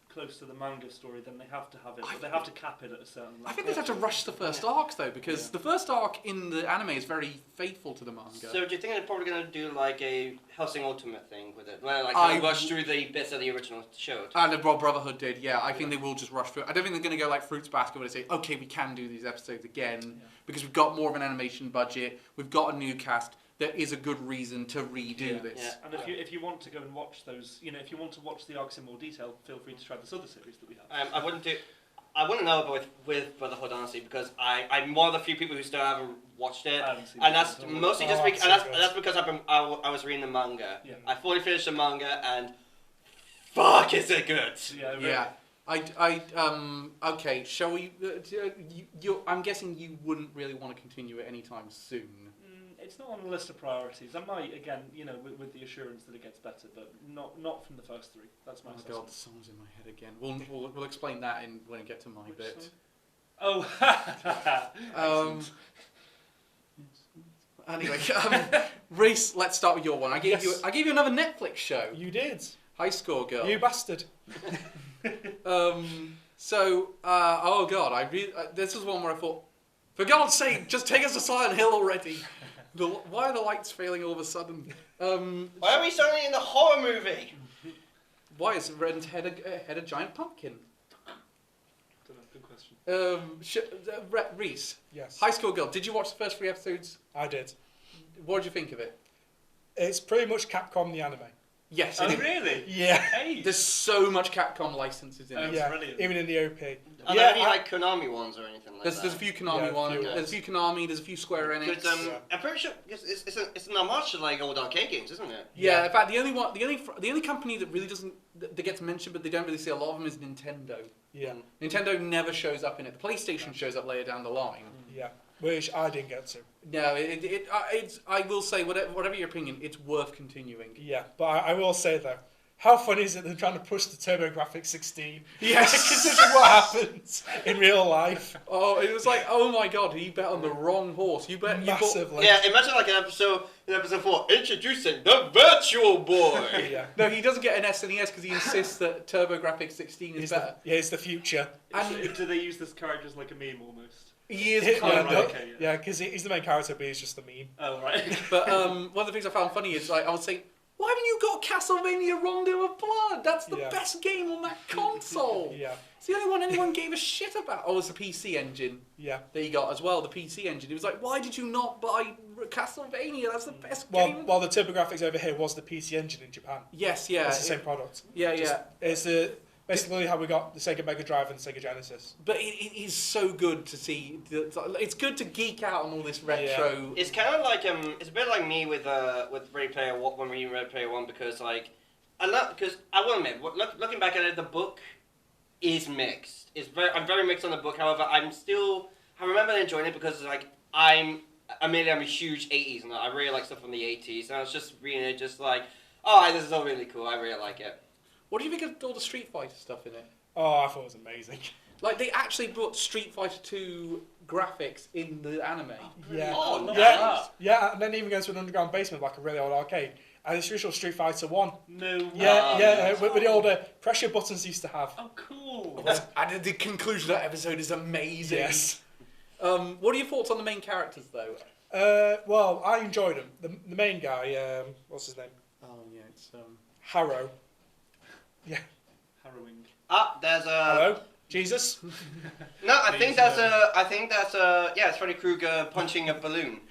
[SPEAKER 4] close to the manga story, then they have to have it. But they have to cap it at a certain level.
[SPEAKER 1] I think they have to rush the first arc though, because the first arc in the anime is very faithful to the manga.
[SPEAKER 2] So do you think they're probably going to do like a Hellsing Ultimate thing with it, where like rush through the bits that the original showed?
[SPEAKER 1] And the Brotherhood did, yeah. I think they will just rush through. I don't think they're going to go like Fruits Basket where they say, okay, we can do these episodes again because we've got more of an animation budget, we've got a new cast. There is a good reason to redo this.
[SPEAKER 2] Yeah.
[SPEAKER 4] And if you want to go and watch those, if you want to watch the arcs in more detail, feel free to try this other series that we have.
[SPEAKER 2] I wouldn't know about with Brotherhood honestly because I'm one of the few people who still haven't watched it, and that's mostly just because that's because I was reading the manga.
[SPEAKER 4] Yeah.
[SPEAKER 2] I fully finished the manga and fuck is it good.
[SPEAKER 4] Yeah. Really.
[SPEAKER 1] Yeah. Okay, shall we? I'm guessing you wouldn't really want to continue it anytime soon.
[SPEAKER 4] It's not on the list of priorities. I might, again, with the assurance that it gets better, but not from the first 3. That's my assessment.
[SPEAKER 1] Oh god, the song's in my head again. We'll explain that when we get to my
[SPEAKER 4] Which
[SPEAKER 1] bit.
[SPEAKER 4] song? Oh.
[SPEAKER 1] Anyway, Reece, let's start with your one. I gave you another Netflix show.
[SPEAKER 3] You did.
[SPEAKER 1] High Score Girl.
[SPEAKER 3] You bastard.
[SPEAKER 1] Oh god, this was one where I thought, for God's sake, just take us to Silent Hill already. Why are the lights failing all of a sudden?
[SPEAKER 2] Why are we suddenly in the horror movie?
[SPEAKER 1] Why is Ren's head a giant pumpkin?
[SPEAKER 4] Don't know, good question.
[SPEAKER 1] Reece,
[SPEAKER 3] Yes.
[SPEAKER 1] High Score Girl, did you watch the first 3 episodes?
[SPEAKER 3] I did.
[SPEAKER 1] What did you think of it?
[SPEAKER 3] It's pretty much Capcom the anime.
[SPEAKER 1] Yes.
[SPEAKER 4] Oh, really?
[SPEAKER 3] Yeah.
[SPEAKER 4] Hey.
[SPEAKER 1] There's so much Capcom licenses in it.
[SPEAKER 3] Yeah.
[SPEAKER 4] Brilliant.
[SPEAKER 3] Even in the OP.
[SPEAKER 2] Are there any like Konami ones or anything like
[SPEAKER 1] There's
[SPEAKER 2] that?
[SPEAKER 1] a few Konami ones.
[SPEAKER 3] few.
[SPEAKER 1] There's a few Konami. There's a few Square Enix.
[SPEAKER 2] Because I'm pretty sure it's an homage to like old arcade games, isn't it?
[SPEAKER 1] Yeah, in fact, the only company that really that gets mentioned, but they don't really see a lot of them, is Nintendo.
[SPEAKER 3] Yeah.
[SPEAKER 1] Nintendo never shows up in it. The PlayStation shows up later down the line.
[SPEAKER 3] Yeah. Which I didn't get to.
[SPEAKER 1] No, it's. I will say, whatever your opinion, it's worth continuing.
[SPEAKER 3] Yeah. But I will say though, how funny is it they're trying to push the TurboGrafx 16?
[SPEAKER 1] Yes.
[SPEAKER 3] Considering what happens in real life.
[SPEAKER 1] Oh, it was like, oh my god, he bet on the wrong horse. You bet
[SPEAKER 3] Massively.
[SPEAKER 2] Yeah, imagine like in episode 4, introducing the Virtual Boy.
[SPEAKER 3] Yeah.
[SPEAKER 1] No, he doesn't get an SNES because he insists that TurboGrafx 16 is better.
[SPEAKER 3] It's the future.
[SPEAKER 1] And
[SPEAKER 4] Do they use this character as like a meme almost?
[SPEAKER 1] he is
[SPEAKER 3] Yeah,
[SPEAKER 1] kind of.
[SPEAKER 4] right, okay,
[SPEAKER 3] yeah, because he's the main character, but he's just the meme.
[SPEAKER 4] Oh, right.
[SPEAKER 1] But one of the things I found funny is like I was saying, why haven't you got Castlevania Rondo of Blood? That's the
[SPEAKER 3] Yeah.
[SPEAKER 1] best game on that console.
[SPEAKER 3] Yeah.
[SPEAKER 1] It's the only one anyone gave a shit about. Oh, it's the PC engine
[SPEAKER 3] Yeah.
[SPEAKER 1] that you got as well, the PC engine. It was like, why did you not buy Castlevania? That's the best game.
[SPEAKER 3] Well, the TurboGrafx over here was the PC engine in Japan.
[SPEAKER 1] Yes, yeah.
[SPEAKER 3] It's the same product.
[SPEAKER 1] Yeah,
[SPEAKER 3] Just-
[SPEAKER 1] yeah.
[SPEAKER 3] It's basically how we got the Sega Mega Drive and the Sega Genesis.
[SPEAKER 1] But it is so good to see. It's good to geek out on all this retro.
[SPEAKER 2] It's kind of like it's a bit like me with Ready Player One when we read Ready Player One because like I will admit looking back at it, the book is mixed. I'm very mixed on the book. However, I remember enjoying it because like I'm a huge 80s and I really like stuff from the 80s and I was just reading it just like, oh, this is all really cool. I really like it.
[SPEAKER 1] What do you think of all the Street Fighter stuff in it?
[SPEAKER 3] Oh, I thought it was amazing.
[SPEAKER 1] Like they actually brought Street Fighter 2 graphics in the anime.
[SPEAKER 3] Yeah.
[SPEAKER 2] Oh, nice.
[SPEAKER 3] Yeah, and then even goes to an underground basement like a really old arcade. And it's original Street Fighter 1.
[SPEAKER 4] No.
[SPEAKER 3] Yeah, with the older pressure buttons used to have.
[SPEAKER 4] Oh, cool.
[SPEAKER 1] And the conclusion of that episode is amazing.
[SPEAKER 3] Yes.
[SPEAKER 1] What are your thoughts on the main characters though?
[SPEAKER 3] Well, I enjoyed him. The main guy, what's his name?
[SPEAKER 1] Oh yeah, it's
[SPEAKER 3] Harrow. Yeah.
[SPEAKER 4] Harrowing.
[SPEAKER 2] There's a.
[SPEAKER 3] Hello? Jesus?
[SPEAKER 2] No, I think that's yeah, it's Freddy Krueger punching a balloon.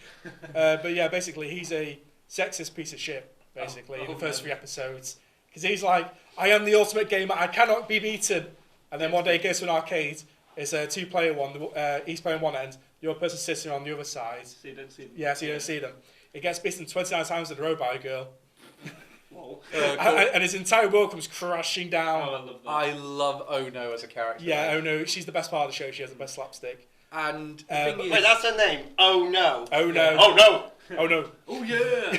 [SPEAKER 3] But yeah, basically he's a sexist piece of shit, basically, in the first 3 episodes. Because he's like, I am the ultimate gamer, I cannot be beaten. And then one day he goes to an arcade, it's a 2-player one, he's playing one end, the other person sitting on the other side.
[SPEAKER 4] So you don't see them.
[SPEAKER 3] Yeah, so you don't see them. He gets beaten 29 times in a row by a girl.
[SPEAKER 4] Whoa.
[SPEAKER 1] cool.
[SPEAKER 3] And his entire world comes crashing down.
[SPEAKER 4] Oh, I love that.
[SPEAKER 1] I love Ono as a character.
[SPEAKER 3] Yeah, oh no, she's the best part of the show, she has the best slapstick.
[SPEAKER 1] And the thing
[SPEAKER 2] Wait,
[SPEAKER 1] is,
[SPEAKER 2] that's her name. Oh no.
[SPEAKER 3] Oh no.
[SPEAKER 2] Oh no.
[SPEAKER 3] Oh no.
[SPEAKER 4] Oh, yeah.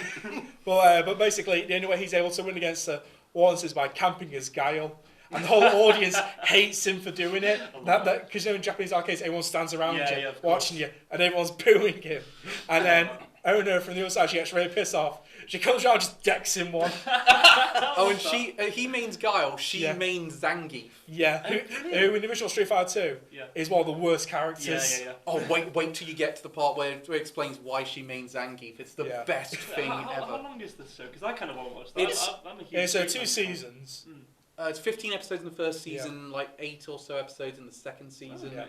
[SPEAKER 3] But basically, the only way he's able to win against her once is by camping his guile. And the whole audience hates him for doing it. Because in Japanese arcades, everyone stands around you, watching you, and everyone's booing him. And then Ono from the other side, she gets really pissed off. She comes around and just decks him one.
[SPEAKER 1] oh, and he mains Guile, she mains Zangief.
[SPEAKER 3] Yeah, who in the original Street Fighter 2 is one of the worst characters.
[SPEAKER 4] Yeah.
[SPEAKER 1] Oh, wait till you get to the part where it explains why she mains Zangief. It's the best thing ever.
[SPEAKER 4] How long is this show? Because I kind of want to watch that. I'm a huge
[SPEAKER 3] It's 2
[SPEAKER 4] Street fan.
[SPEAKER 3] seasons.
[SPEAKER 1] It's 15 episodes in the first season, like 8 or so episodes in the second season.
[SPEAKER 3] Yeah.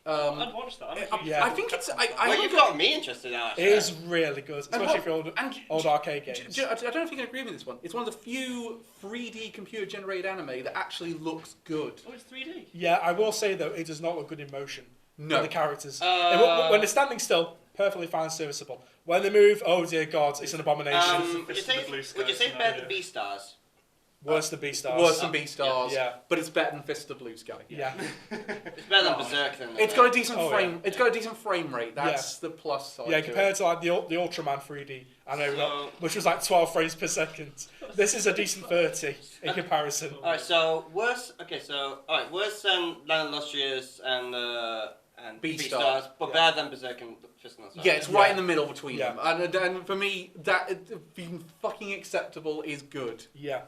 [SPEAKER 4] I'd watch that.
[SPEAKER 1] I think it's.
[SPEAKER 2] Well, you've got me interested now.
[SPEAKER 3] It is really good, especially for old arcade games.
[SPEAKER 1] I don't know if you can agree with this one. It's one of the few 3D computer-generated anime that actually looks good.
[SPEAKER 4] Oh, it's 3D?
[SPEAKER 3] Yeah, I will say though, it does not look good in motion.
[SPEAKER 1] No.
[SPEAKER 3] The characters. When they're standing still, perfectly fine, serviceable. When they move, oh dear God, it's an abomination.
[SPEAKER 2] Would you say Bed the Beastars?
[SPEAKER 3] Worse than Beastars.
[SPEAKER 1] Worse than Beastars.
[SPEAKER 3] Yeah.
[SPEAKER 1] But it's better than Fist of the Blue Sky.
[SPEAKER 3] Yeah.
[SPEAKER 2] It's better than Berserk then.
[SPEAKER 1] It's got a decent frame.
[SPEAKER 3] Yeah.
[SPEAKER 1] It's got a decent frame rate. That's the plus side.
[SPEAKER 3] Yeah,
[SPEAKER 1] to
[SPEAKER 3] compared
[SPEAKER 1] it.
[SPEAKER 3] to like the Ultraman 3D, which was like 12 frames per second. This is a decent 30 in comparison.
[SPEAKER 2] Alright, so worse. Okay, so alright, worse than Land of Lustrious and Beastars, but better than Berserk and Fist of the Blue Sky.
[SPEAKER 1] Yeah, it's right in the middle between
[SPEAKER 3] Yeah.
[SPEAKER 1] them. And for me, that being fucking acceptable is good.
[SPEAKER 3] Yeah.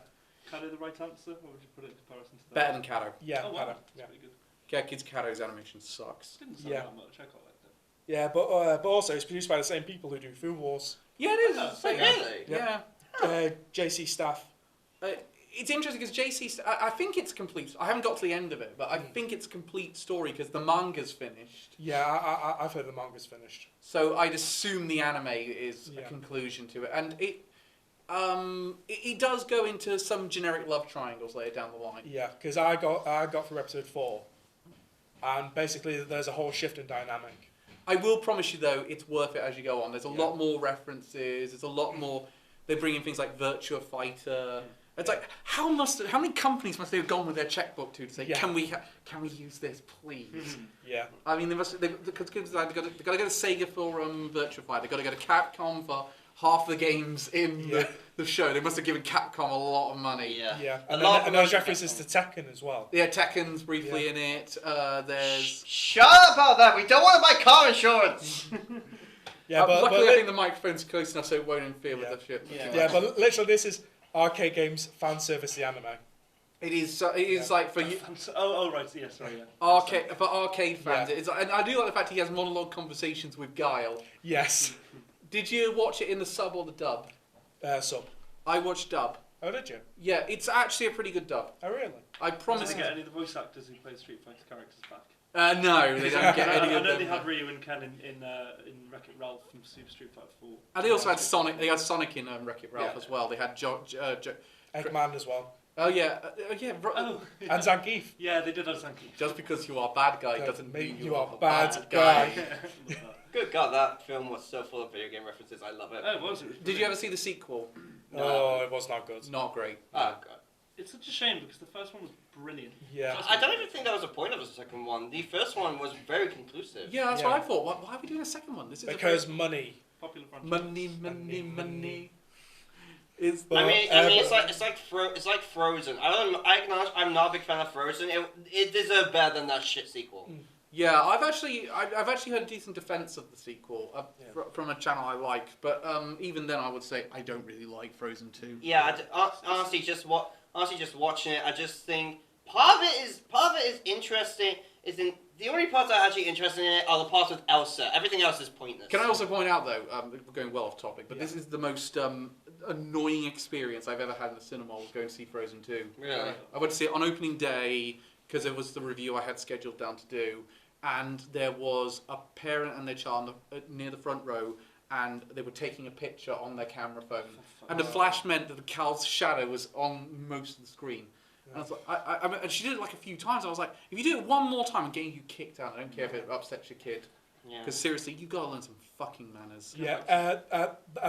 [SPEAKER 4] Kado the right answer, or would you put it in comparison to that?
[SPEAKER 1] Better than Kato.
[SPEAKER 3] Yeah.
[SPEAKER 4] Oh, wow.
[SPEAKER 3] Kinda,
[SPEAKER 4] That's
[SPEAKER 3] yeah.
[SPEAKER 4] pretty good.
[SPEAKER 1] Yeah, Kids Kato's animation sucks.
[SPEAKER 4] Didn't sound
[SPEAKER 3] Yeah.
[SPEAKER 4] that much. I quite liked it.
[SPEAKER 3] Yeah, but also it's produced by the same people who do Food Wars.
[SPEAKER 1] Yeah, it is.
[SPEAKER 4] Oh,
[SPEAKER 1] It's like-
[SPEAKER 2] really?
[SPEAKER 1] Yeah.
[SPEAKER 3] JC Staff.
[SPEAKER 1] It's interesting because I think it's complete. I haven't got to the end of it, but I think it's a complete story because the manga's finished.
[SPEAKER 3] Yeah, I've heard the manga's finished.
[SPEAKER 1] So I'd assume the anime is a
[SPEAKER 3] Yeah.
[SPEAKER 1] conclusion to it, and it does go into some generic love triangles later down the line.
[SPEAKER 3] Yeah, because I got through episode 4, and basically there's a whole shift in dynamic.
[SPEAKER 1] I will promise you though, it's worth it as you go on. There's a lot more references. There's a lot more. They bring in things like Virtua Fighter. It's like how many companies must they have gone with their checkbook to say, can we use this, please?
[SPEAKER 3] Yeah.
[SPEAKER 1] I mean, because they've got to go to Sega for Virtua Fighter. They've got to go to Capcom for half the games in the show. They must have given Capcom a lot of money.
[SPEAKER 2] Yeah.
[SPEAKER 3] Yeah,
[SPEAKER 2] A
[SPEAKER 3] and,
[SPEAKER 2] lot
[SPEAKER 3] then,
[SPEAKER 2] of
[SPEAKER 3] and there's
[SPEAKER 2] them-
[SPEAKER 3] references to Tekken as well.
[SPEAKER 1] Yeah, Tekken's briefly in it. There's.
[SPEAKER 2] Shut up about that. We don't want to buy car insurance.
[SPEAKER 3] Yeah, but
[SPEAKER 1] luckily,
[SPEAKER 3] but
[SPEAKER 1] I think the microphone's close enough so it won't interfere with the shit.
[SPEAKER 3] yeah, but literally this is arcade games fan service the anime.
[SPEAKER 1] It is. It is like for you.
[SPEAKER 4] Right. Yeah, sorry. Yeah.
[SPEAKER 1] Arcade fans.
[SPEAKER 3] Yeah.
[SPEAKER 1] It's, and I do like the fact he has monologue conversations with Guile.
[SPEAKER 3] Yes.
[SPEAKER 1] Did you watch it in the sub or the dub?
[SPEAKER 3] Sub.
[SPEAKER 1] I watched dub.
[SPEAKER 3] Oh, did you?
[SPEAKER 1] Yeah, it's actually a pretty good dub.
[SPEAKER 3] Oh, really?
[SPEAKER 1] I
[SPEAKER 4] Did
[SPEAKER 1] promise.
[SPEAKER 4] they get any of the voice actors who played Street Fighter characters back?
[SPEAKER 1] No, they don't get any
[SPEAKER 4] I
[SPEAKER 1] of
[SPEAKER 4] know
[SPEAKER 1] them.
[SPEAKER 4] they had Ryu and Ken in Wreck-It Ralph from Super Street Fighter 4.
[SPEAKER 1] And they also had Sonic. They had Sonic in Wreck-It Ralph
[SPEAKER 2] Yeah.
[SPEAKER 1] as well. They had
[SPEAKER 3] Eggman as well.
[SPEAKER 1] Oh yeah,
[SPEAKER 4] Oh,
[SPEAKER 3] And Zangief.
[SPEAKER 4] yeah, they did have Zangief.
[SPEAKER 1] Just because you are a bad guy doesn't mean you are a
[SPEAKER 3] bad guy.
[SPEAKER 2] Good God, that film was so full of video game references. I love it.
[SPEAKER 4] Oh, was it?
[SPEAKER 1] Did you ever see the sequel?
[SPEAKER 2] No.
[SPEAKER 3] Oh, it was not good.
[SPEAKER 1] It's not great.
[SPEAKER 2] Oh God.
[SPEAKER 4] It's such a shame because the first one was brilliant.
[SPEAKER 3] Yeah.
[SPEAKER 2] I don't even think that was the point of the second one. The first one was very conclusive.
[SPEAKER 1] Yeah, that's
[SPEAKER 3] Yeah.
[SPEAKER 1] what I thought. Why are we doing a second one? This is
[SPEAKER 3] Because money.
[SPEAKER 4] Popular franchise.
[SPEAKER 1] money. Is
[SPEAKER 3] But,
[SPEAKER 2] I mean,
[SPEAKER 3] but-
[SPEAKER 2] it's like Frozen. I acknowledge I'm not a big fan of Frozen. It deserved better than that shit sequel.
[SPEAKER 1] yeah, I've actually heard a decent defense of the sequel from a channel I like, but even then I would say I don't really like Frozen 2.
[SPEAKER 2] Yeah, honestly, just watching it, I just think part of it is interesting. The only parts that are actually interesting in it are the parts with Elsa. Everything else is pointless.
[SPEAKER 1] Can I also point out though, we're going well off topic, but this is the most annoying experience I've ever had in the cinema was going to see Frozen 2.
[SPEAKER 2] Really?
[SPEAKER 1] I went to see it on opening day because it was the review I had scheduled down to do, and there was a parent and their child near the front row, and they were taking a picture on their camera phone, and the flash meant that the cow's shadow was on most of the screen. And I was like, and she did it like a few times. I was like, if you do it one more time, I'm getting you kicked out. I don't care if it upsets your kid.
[SPEAKER 2] Yeah.
[SPEAKER 1] Because seriously, you gotta learn some fucking manners.
[SPEAKER 3] Yeah, at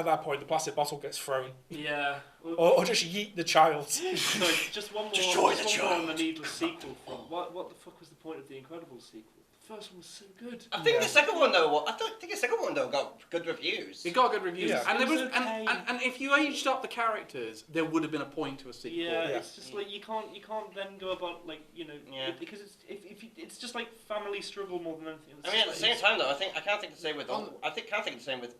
[SPEAKER 3] that point, the plastic bottle gets thrown.
[SPEAKER 4] Yeah.
[SPEAKER 3] Or just yeet the child.
[SPEAKER 4] Sorry, just one more.
[SPEAKER 2] Destroy
[SPEAKER 4] just
[SPEAKER 2] the
[SPEAKER 4] one more on
[SPEAKER 2] child.
[SPEAKER 4] the needless sequel. What the fuck was the point of the Incredibles sequel? The first one was so good.
[SPEAKER 2] I think
[SPEAKER 3] Yeah.
[SPEAKER 2] the second one though. The second one though got good reviews.
[SPEAKER 1] It got good reviews,
[SPEAKER 3] Yeah.
[SPEAKER 1] and there was,
[SPEAKER 4] It was okay.
[SPEAKER 1] and if you aged up the characters, there would have been a point to a sequel.
[SPEAKER 4] Yeah,
[SPEAKER 3] Yeah.
[SPEAKER 4] it's just like you can't then go about like
[SPEAKER 2] Yeah.
[SPEAKER 4] because it's just like family struggle more than anything. It's
[SPEAKER 2] I mean, at the
[SPEAKER 4] just
[SPEAKER 2] same
[SPEAKER 4] like-
[SPEAKER 2] time though, I can't think the same with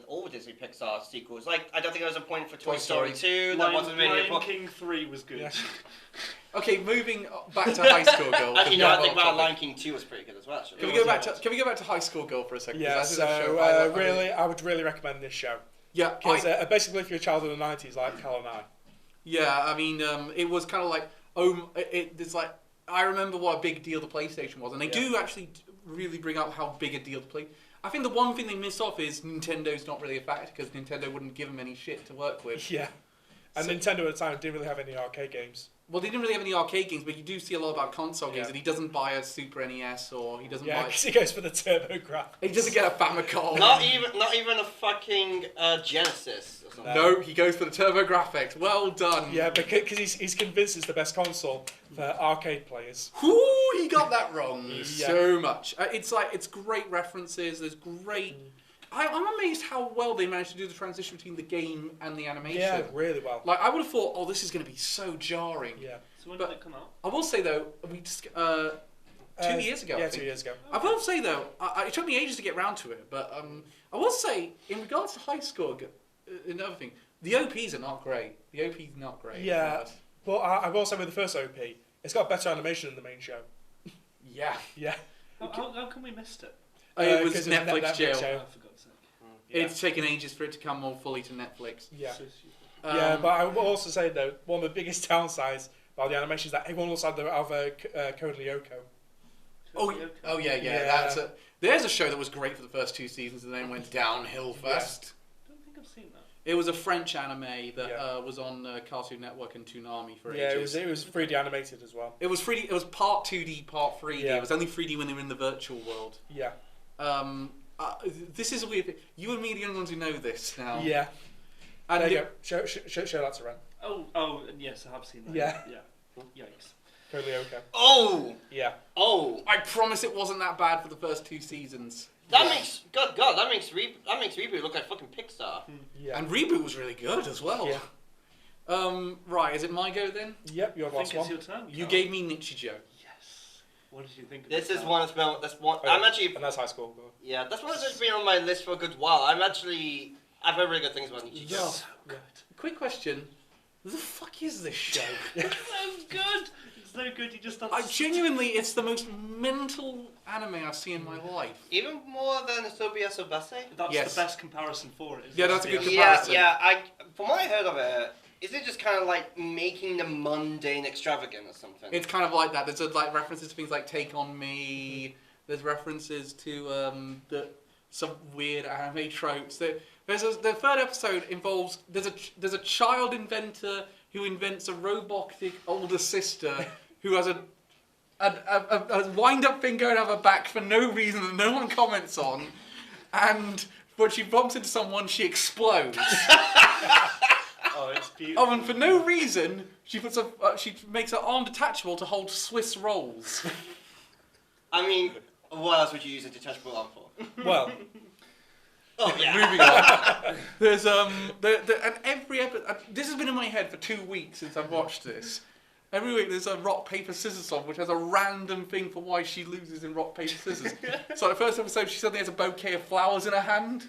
[SPEAKER 2] all Disney Pixar sequels. Like, I don't think there was a point for Toy Story 2. That wasn't really a
[SPEAKER 4] Lion
[SPEAKER 2] point.
[SPEAKER 4] King 3 was good.
[SPEAKER 3] Yeah.
[SPEAKER 1] Okay, moving back to High School Girl.
[SPEAKER 2] Actually, no, I think
[SPEAKER 1] Well,
[SPEAKER 2] Lion King 2 was pretty good as well. Actually.
[SPEAKER 1] Can we go back to High School Girl for a second? 'Cause
[SPEAKER 3] Yeah,
[SPEAKER 1] that's a
[SPEAKER 3] so
[SPEAKER 1] show I like-
[SPEAKER 3] really, I would really recommend this show.
[SPEAKER 1] Yeah,
[SPEAKER 3] Because basically, if you're a child in the 90s, like Cal and I.
[SPEAKER 1] yeah. I mean, it was kind of like it's like I remember what a big deal the PlayStation was, and they do actually really bring up how big a deal the play. I think the one thing they miss off is Nintendo's not really a factor because Nintendo wouldn't give them any shit to work with.
[SPEAKER 3] Yeah. And
[SPEAKER 1] So-
[SPEAKER 3] Nintendo at the time didn't really have any arcade games.
[SPEAKER 1] Well, they didn't really have any arcade games, but you do see a lot about console games,
[SPEAKER 3] Yeah.
[SPEAKER 1] and he doesn't buy a Super NES or he doesn't
[SPEAKER 3] Yeah,
[SPEAKER 1] buy.
[SPEAKER 3] because he goes for the TurboGrafx.
[SPEAKER 1] He doesn't get a Famicom.
[SPEAKER 2] Not even a fucking Genesis or something.
[SPEAKER 1] No, he goes for the TurboGrafx. Well done.
[SPEAKER 3] Yeah, because he's convinced it's the best console for arcade players.
[SPEAKER 1] Ooh, he got that wrong
[SPEAKER 3] Yeah.
[SPEAKER 1] so much. It's great references. There's great. I'm amazed how well they managed to do the transition between the game and the animation.
[SPEAKER 3] Yeah, really well.
[SPEAKER 1] Like I would have thought, oh, this is going to be so jarring.
[SPEAKER 3] Yeah.
[SPEAKER 4] So when
[SPEAKER 1] But-
[SPEAKER 4] did it come out?
[SPEAKER 1] I will say though, we just 2 years ago.
[SPEAKER 3] Yeah,
[SPEAKER 1] I think.
[SPEAKER 3] 2 years ago.
[SPEAKER 1] I will say though, it took me ages to get round to it, but I will say in regards to high score, another thing, the OPs are not great. The OP's not great.
[SPEAKER 3] Yeah. But I will say with the first OP, it's got better animation than the main show.
[SPEAKER 1] Yeah.
[SPEAKER 3] Yeah.
[SPEAKER 4] How come we missed it?
[SPEAKER 1] It was
[SPEAKER 3] 'cause it was
[SPEAKER 1] Netflix jail.
[SPEAKER 3] jail.
[SPEAKER 4] Oh, for God's sake.
[SPEAKER 1] It's taken ages for it to come more fully to Netflix.
[SPEAKER 3] Yeah.
[SPEAKER 4] So stupid.
[SPEAKER 3] Yeah, but I will also say though, one of the biggest downsides about the animation is that everyone looks like they're out of Code Lyoko.
[SPEAKER 1] Oh yeah.
[SPEAKER 3] Yeah.
[SPEAKER 1] There's a show that was great for the first 2 seasons and then went downhill fast.
[SPEAKER 4] I don't think I've seen that.
[SPEAKER 1] It was a French anime that
[SPEAKER 3] Yeah.
[SPEAKER 1] was on Cartoon Network and Toonami for
[SPEAKER 3] Yeah,
[SPEAKER 1] ages.
[SPEAKER 3] it was 3D animated as well.
[SPEAKER 1] It was 3D. It was part 2D, part 3D.
[SPEAKER 3] Yeah.
[SPEAKER 1] It was only 3D when they were in the virtual world.
[SPEAKER 3] Yeah.
[SPEAKER 1] This is a weird thing. You and me are the only ones who know this now.
[SPEAKER 3] Yeah.
[SPEAKER 1] And
[SPEAKER 3] There you go. Show that to Ren.
[SPEAKER 4] Oh, yes, I have seen that.
[SPEAKER 3] Yeah.
[SPEAKER 4] Yeah. Yikes.
[SPEAKER 3] Code Lyoko.
[SPEAKER 2] Oh,
[SPEAKER 3] Yeah.
[SPEAKER 2] oh,
[SPEAKER 1] I promise it wasn't that bad for the first 2 seasons.
[SPEAKER 2] that makes that makes Reboot look like fucking Pixar.
[SPEAKER 3] Yeah.
[SPEAKER 1] And Reboot was really good as well.
[SPEAKER 3] Yeah.
[SPEAKER 1] Right, is it my go then?
[SPEAKER 3] Yep, you're
[SPEAKER 4] I
[SPEAKER 3] the last
[SPEAKER 4] think it's
[SPEAKER 3] one.
[SPEAKER 4] your turn.
[SPEAKER 1] You
[SPEAKER 4] Carl.
[SPEAKER 1] gave me Nichijou.
[SPEAKER 4] Yes. What did you think of
[SPEAKER 2] This
[SPEAKER 4] it,
[SPEAKER 2] is
[SPEAKER 4] Carl?
[SPEAKER 2] one. That's one.
[SPEAKER 3] Oh,
[SPEAKER 2] I'm actually.
[SPEAKER 3] And that's high school.
[SPEAKER 2] Yeah, that's one that's been on my list for a good while. I've heard really good things about Nichijou.
[SPEAKER 1] Yeah.
[SPEAKER 4] So good.
[SPEAKER 1] Quick question. Who the fuck is this show?
[SPEAKER 4] It's so good. It's so good. You just
[SPEAKER 1] It's the most mental anime I've seen in my life.
[SPEAKER 2] Even more than Asobi Asobase?
[SPEAKER 4] That's
[SPEAKER 1] Yes.
[SPEAKER 4] the best comparison for it.
[SPEAKER 1] Yeah, that's a good
[SPEAKER 2] Yeah,
[SPEAKER 1] comparison.
[SPEAKER 2] yeah. From what I heard of it, is it just kind of like making the mundane extravagant or something?
[SPEAKER 1] It's kind of like that. There's like references to things like Take on Me. There's references to some weird anime tropes. The third episode involves there's a child inventor who invents a robotic older sister who has a wind-up thing going over her back for no reason that no one comments on, and when she bumps into someone, she explodes.
[SPEAKER 4] Oh, it's beautiful.
[SPEAKER 1] Oh, and for no reason, she makes her arm detachable to hold Swiss rolls.
[SPEAKER 2] I mean, what else would you use a detachable arm for?
[SPEAKER 3] Well,
[SPEAKER 2] Oh yeah.
[SPEAKER 1] Moving on. There's and every episode. This has been in my head for 2 weeks since I've watched this. Every week there's a rock paper scissors song which has a random thing for why she loses in rock paper scissors. So the first episode she suddenly has a bouquet of flowers in her hand.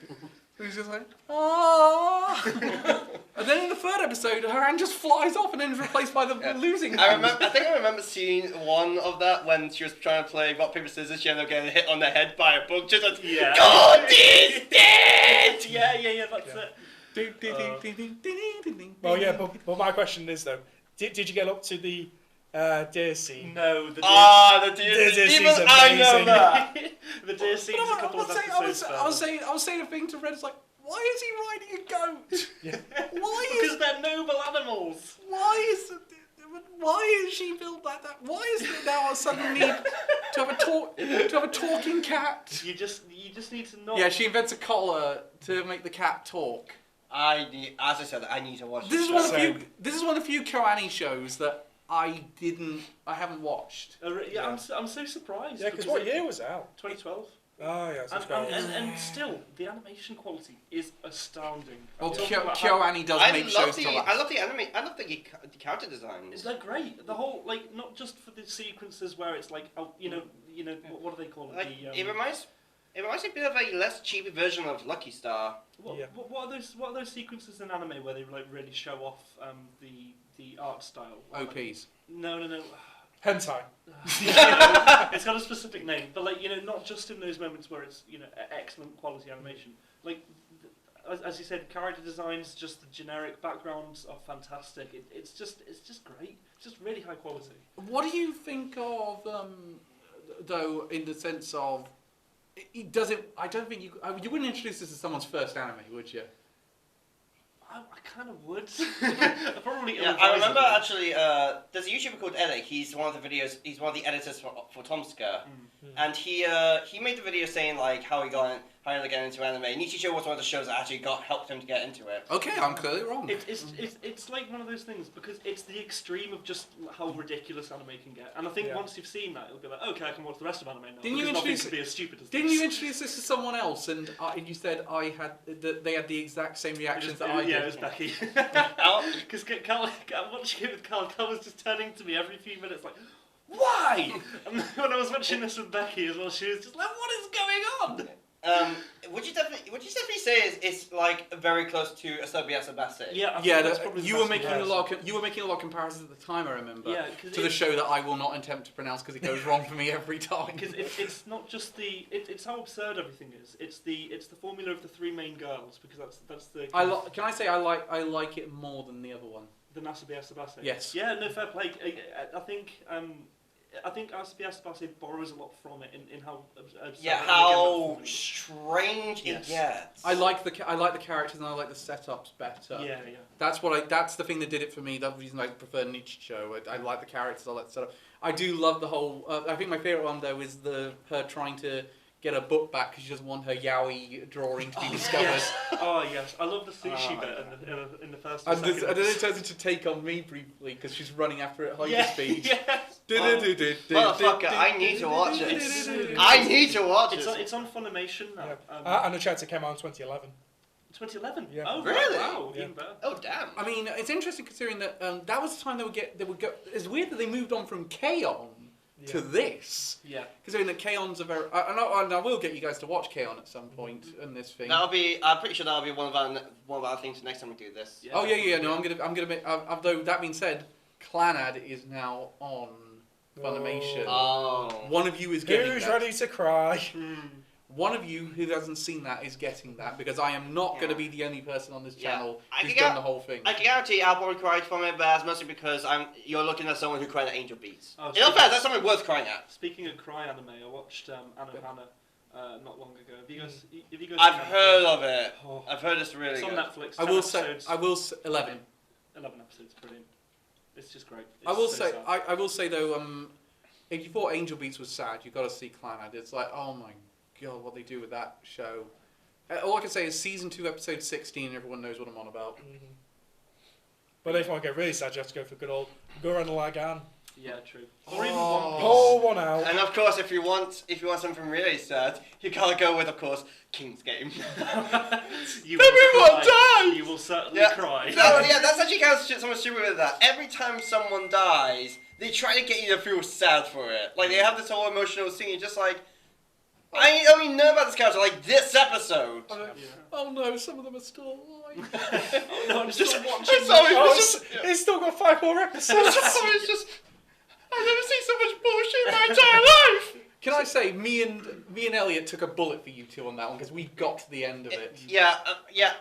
[SPEAKER 1] And she's just like, ah. And then in the third episode her hand just flies off and then is replaced by the losing hand.
[SPEAKER 2] I think I remember seeing one of that when she was trying to play rock paper scissors. She ended up getting hit on the head by a book. Just like,
[SPEAKER 4] Yeah.
[SPEAKER 2] God is dead.
[SPEAKER 4] Yeah, that's it.
[SPEAKER 1] Ding, ding, ding, ding, ding, ding, ding, ding.
[SPEAKER 3] well, yeah, but my question is though, did you get up to the deer scene?
[SPEAKER 4] No, the
[SPEAKER 2] The
[SPEAKER 3] Dear
[SPEAKER 2] deer.
[SPEAKER 3] Scene's
[SPEAKER 2] Even I know
[SPEAKER 3] amazing.
[SPEAKER 2] that.
[SPEAKER 4] the deer scene's a couple of episodes
[SPEAKER 1] I was saying a thing to Red. It's like, why is he riding a goat?
[SPEAKER 3] Yeah.
[SPEAKER 4] Because they're noble animals.
[SPEAKER 1] Why is she built like that? Why is there now a sudden need to have a talking cat?
[SPEAKER 4] You just need to know.
[SPEAKER 1] Yeah, she invents a collar to make the cat talk.
[SPEAKER 2] As I said, I need to watch
[SPEAKER 1] This
[SPEAKER 2] this
[SPEAKER 1] is
[SPEAKER 2] show.
[SPEAKER 1] one of the few Koani shows that I haven't watched.
[SPEAKER 4] Yeah, I'm so surprised.
[SPEAKER 3] Yeah, because what year was it out?
[SPEAKER 4] 2012.
[SPEAKER 3] Oh yeah, so it's quite old.
[SPEAKER 4] And still, the animation quality is astounding.
[SPEAKER 1] Well,
[SPEAKER 4] I'm talking about how-
[SPEAKER 1] KyoAni does make shows to last.
[SPEAKER 2] I love the anime. I love the character designs.
[SPEAKER 4] It's like great. The whole not just for the sequences where it's like what do they call it?
[SPEAKER 2] Like, it reminds me a bit of a less cheap version of Lucky Star.
[SPEAKER 4] What are those sequences in anime where they like really show off the art style?
[SPEAKER 1] OPs.
[SPEAKER 4] No.
[SPEAKER 3] Hentai.
[SPEAKER 4] It's got a specific name, but not just in those moments where it's excellent quality animation. Like as you said, character designs, just the generic backgrounds are fantastic. It's just great. It's just really high quality.
[SPEAKER 1] What do you think of though, in the sense of it doesn't? I don't think you wouldn't introduce this as someone's first anime, would you?
[SPEAKER 4] I kind of would. I probably.
[SPEAKER 2] Yeah, I remember actually. There's a YouTuber called Elliot. He's one of the the editors for Tomska, and he made the video saying like how he got into anime. Nichijou was one of the shows that actually helped him to get into it.
[SPEAKER 1] Okay, I'm clearly wrong.
[SPEAKER 4] It's like one of those things because it's the extreme of just how ridiculous anime can get, and I think once you've seen that, you'll be like, okay, I can watch the rest of anime now.
[SPEAKER 1] Didn't you introduce
[SPEAKER 4] be as stupid as
[SPEAKER 1] Didn't
[SPEAKER 4] this.
[SPEAKER 1] you introduce this to someone else, and you said they had the exact same reactions that I did?
[SPEAKER 4] Yeah, it was Becky. Because I'm watching it with Carl was just turning to me every few minutes like, why? And when I was watching this with Becky as well, she was just like, what is going on?
[SPEAKER 2] Would you definitely say it's like very close to Asobi Asabase?
[SPEAKER 4] Yeah,
[SPEAKER 1] Yeah, you were making a lot of comparisons at the time. I remember.
[SPEAKER 4] Yeah,
[SPEAKER 1] to the show that I will not attempt to pronounce because it goes wrong for me every time.
[SPEAKER 4] Because it's not just it's how absurd everything is. It's the formula of the three main girls because that's the.
[SPEAKER 1] Can I say I like it more than the other one?
[SPEAKER 4] The Asobi Asabase.
[SPEAKER 1] Yes.
[SPEAKER 4] Yeah, no fair play. I think Asobi Asabase borrows a lot from it in how absurd.
[SPEAKER 2] Yeah, how strange it gets.
[SPEAKER 1] I like the characters and I like the setups better.
[SPEAKER 4] Yeah.
[SPEAKER 1] That's the thing that did it for me. That's the reason I prefer Nichijou. I like the characters. I like the setup. I do love the whole. I think my favorite one though is her trying to get her book back because she doesn't want her yaoi drawing to be discovered.
[SPEAKER 4] Yes. Oh yes, I love the sushi bit in the first.
[SPEAKER 1] And then it turns into Take on Me briefly because she's running after it at hyperspeed.
[SPEAKER 4] Yes.
[SPEAKER 2] Motherfucker, I need to watch it. I need to watch it.
[SPEAKER 4] It's on Funimation now.
[SPEAKER 3] Yeah. And the chance it came out in 2011.
[SPEAKER 4] 2011.
[SPEAKER 3] Yeah.
[SPEAKER 4] Oh
[SPEAKER 2] really?
[SPEAKER 4] Wow.
[SPEAKER 3] Yeah.
[SPEAKER 4] Even better.
[SPEAKER 2] Oh damn.
[SPEAKER 1] I mean, it's interesting considering that that was the time they would go. It's weird that they moved on from K-On! To this.
[SPEAKER 4] Yeah.
[SPEAKER 1] Considering that K-On's a very... and I will get you guys to watch K-On! At some point in this thing.
[SPEAKER 2] I'm pretty sure that'll be one of our things next time we do this.
[SPEAKER 1] Yeah. Oh yeah. No, I'm gonna make. Though that being said, Clanad is now on Funimation.
[SPEAKER 2] Oh.
[SPEAKER 1] One of you is getting
[SPEAKER 3] Who's
[SPEAKER 1] that.
[SPEAKER 3] ready to cry?
[SPEAKER 1] One of you who hasn't seen that is getting that because I am not going to be the only person on this channel who's done the whole thing.
[SPEAKER 2] I can guarantee I'll probably cry from it, but that's mostly because you're looking at someone who cried at Angel Beats.
[SPEAKER 4] Oh,
[SPEAKER 2] In all fact, that's something worth crying at.
[SPEAKER 4] Speaking of cry anime, I watched Anohana not long ago. Have you guys
[SPEAKER 2] I've
[SPEAKER 4] seen
[SPEAKER 2] heard of it.
[SPEAKER 4] Oh.
[SPEAKER 2] I've heard it's really
[SPEAKER 4] It's
[SPEAKER 2] good.
[SPEAKER 4] on Netflix.
[SPEAKER 1] I will say 11.
[SPEAKER 4] 11 episodes, brilliant. It's just great.
[SPEAKER 1] I will say though, if you thought Angel Beats was sad, you've got to see Clanad. It's like, oh my god, what they do with that show. All I can say is season 2, episode 16. Everyone knows what I'm on about.
[SPEAKER 3] But if you want to get really sad, you have to go for good old Gurren Lagann.
[SPEAKER 4] Yeah, true.
[SPEAKER 2] Or
[SPEAKER 4] even
[SPEAKER 3] Pull one out.
[SPEAKER 2] And of course, if you want something really sad, you gotta go with, of course, King's Game.
[SPEAKER 4] Everyone dies. You will certainly cry.
[SPEAKER 2] That's actually kind of something stupid with that. Every time someone dies, they try to get you to feel sad for it. Like they have this whole emotional scene. You're just like, I only know about this character like this episode.
[SPEAKER 1] Oh no, some of them are still alive.
[SPEAKER 4] Oh no, I'm still watching.
[SPEAKER 3] It's still got 5 more episodes.
[SPEAKER 2] It's just, I've never seen so much bullshit in my entire life.
[SPEAKER 1] Can I say, me and Elliot took a bullet for you two on that one because we got to the end of it.
[SPEAKER 2] Yeah.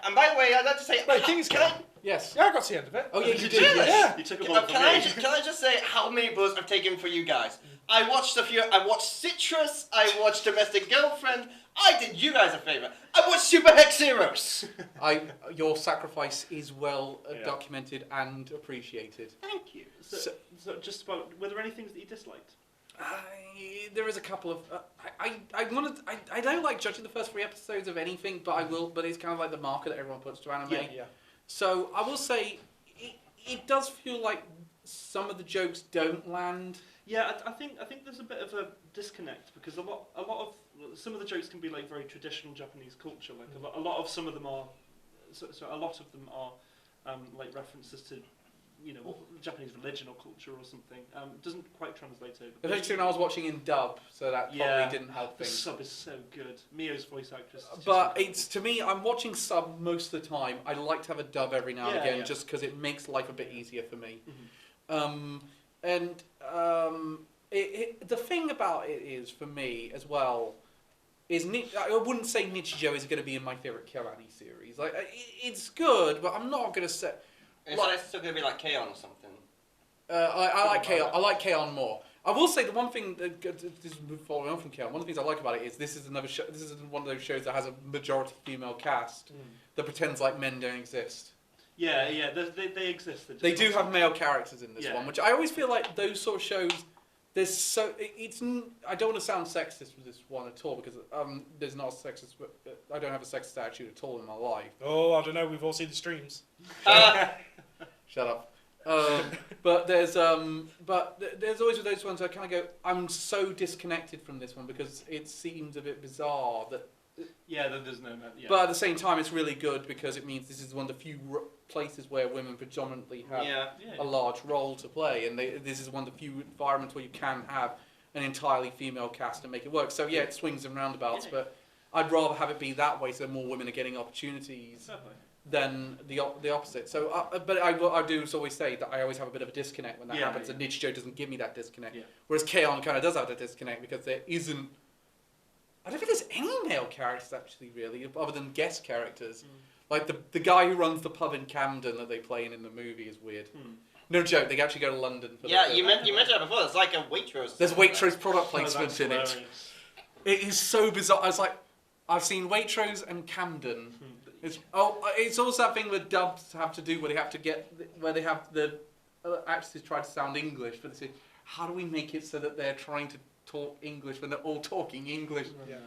[SPEAKER 2] And by the way, I'd like to say,
[SPEAKER 3] Wait, King's Game?
[SPEAKER 1] Yes.
[SPEAKER 3] Yeah, I got to the end of it.
[SPEAKER 1] Oh yeah, you did.
[SPEAKER 2] Yes.
[SPEAKER 1] Yeah.
[SPEAKER 4] You took a bullet
[SPEAKER 2] Can I just say how many bullets I've taken for you guys? I watched a few. I watched Citrus. I watched Domestic Girlfriend. I did you guys a favor. I watched Super Hex Heroes.
[SPEAKER 1] Your sacrifice is well documented and appreciated.
[SPEAKER 2] Thank you.
[SPEAKER 4] So just about, were there any things that you disliked?
[SPEAKER 1] There is a couple of. I don't like judging the first 3 episodes of anything, but I will. But it's kind of like the marker that everyone puts to anime.
[SPEAKER 3] Yeah.
[SPEAKER 1] So I will say, it does feel like some of the jokes don't land.
[SPEAKER 4] Yeah, I think there's a bit of a disconnect because a lot of some of the jokes can be like very traditional Japanese culture. Like a lot of some of them are, so a lot of them are like references to, Japanese religion or culture or something. It doesn't quite translate over.
[SPEAKER 1] Especially when I was watching in dub, so that probably didn't help
[SPEAKER 4] The
[SPEAKER 1] things.
[SPEAKER 4] sub is so good. Mio's voice actress. Is
[SPEAKER 1] But it's, to me, I'm watching sub most of the time. I like to have a dub every now and
[SPEAKER 4] Yeah,
[SPEAKER 1] again,
[SPEAKER 4] yeah.
[SPEAKER 1] just because it makes life a bit easier for me.
[SPEAKER 4] Mhm.
[SPEAKER 1] The thing about it is, for me as well, is I wouldn't say Nichijou is going to be in my favorite Kirani series. Like it's good, but I'm not going to say.
[SPEAKER 2] It's still gonna be like K-On! Or something.
[SPEAKER 1] I like K-On! I like K-On! More. I will say the one thing that this is following on from K-On!, one of the things I like about it is this is another show. This is one of those shows that has a majority female cast that pretends like men don't exist.
[SPEAKER 4] Yeah, they exist.
[SPEAKER 1] They do have male characters in this
[SPEAKER 4] Yeah.
[SPEAKER 1] one, which I always feel like those sort of shows. There's so it's. I don't want to sound sexist with this one at all because there's not a sexist. I don't have a sexist attitude at all in my life.
[SPEAKER 3] Oh, I don't know. We've all seen the streams.
[SPEAKER 1] Shut up. But there's always with those ones I kind of go. I'm so disconnected from this one because it seems a bit bizarre that.
[SPEAKER 4] Yeah, there's no. Yeah.
[SPEAKER 1] But at the same time, it's really good because it means this is one of the few places where women predominantly have a large role to play, and this is one of the few environments where you can have an entirely female cast and make it work. So yeah, it swings and roundabouts, but I'd rather have it be that way so more women are getting opportunities than the opposite. So, but I do always say that I always have a bit of a disconnect when that happens, and Nichijou doesn't give me that disconnect. Yeah. Whereas K-On! Kind of does have that disconnect because there isn't. I don't think there's any male characters actually, really, other than guest characters. Like the guy who runs the pub in Camden that they play in the movie is weird. No joke, they actually go to London. For
[SPEAKER 2] you mentioned that before. It's like a Waitrose.
[SPEAKER 1] There's Waitrose product placement in it. It is so bizarre. I was like, I've seen Waitrose and Camden. It's also that thing that dubs have to do where they have the actors try to sound English, but they say, how do we make it so that they're trying to talk English when they're all talking English? Yeah.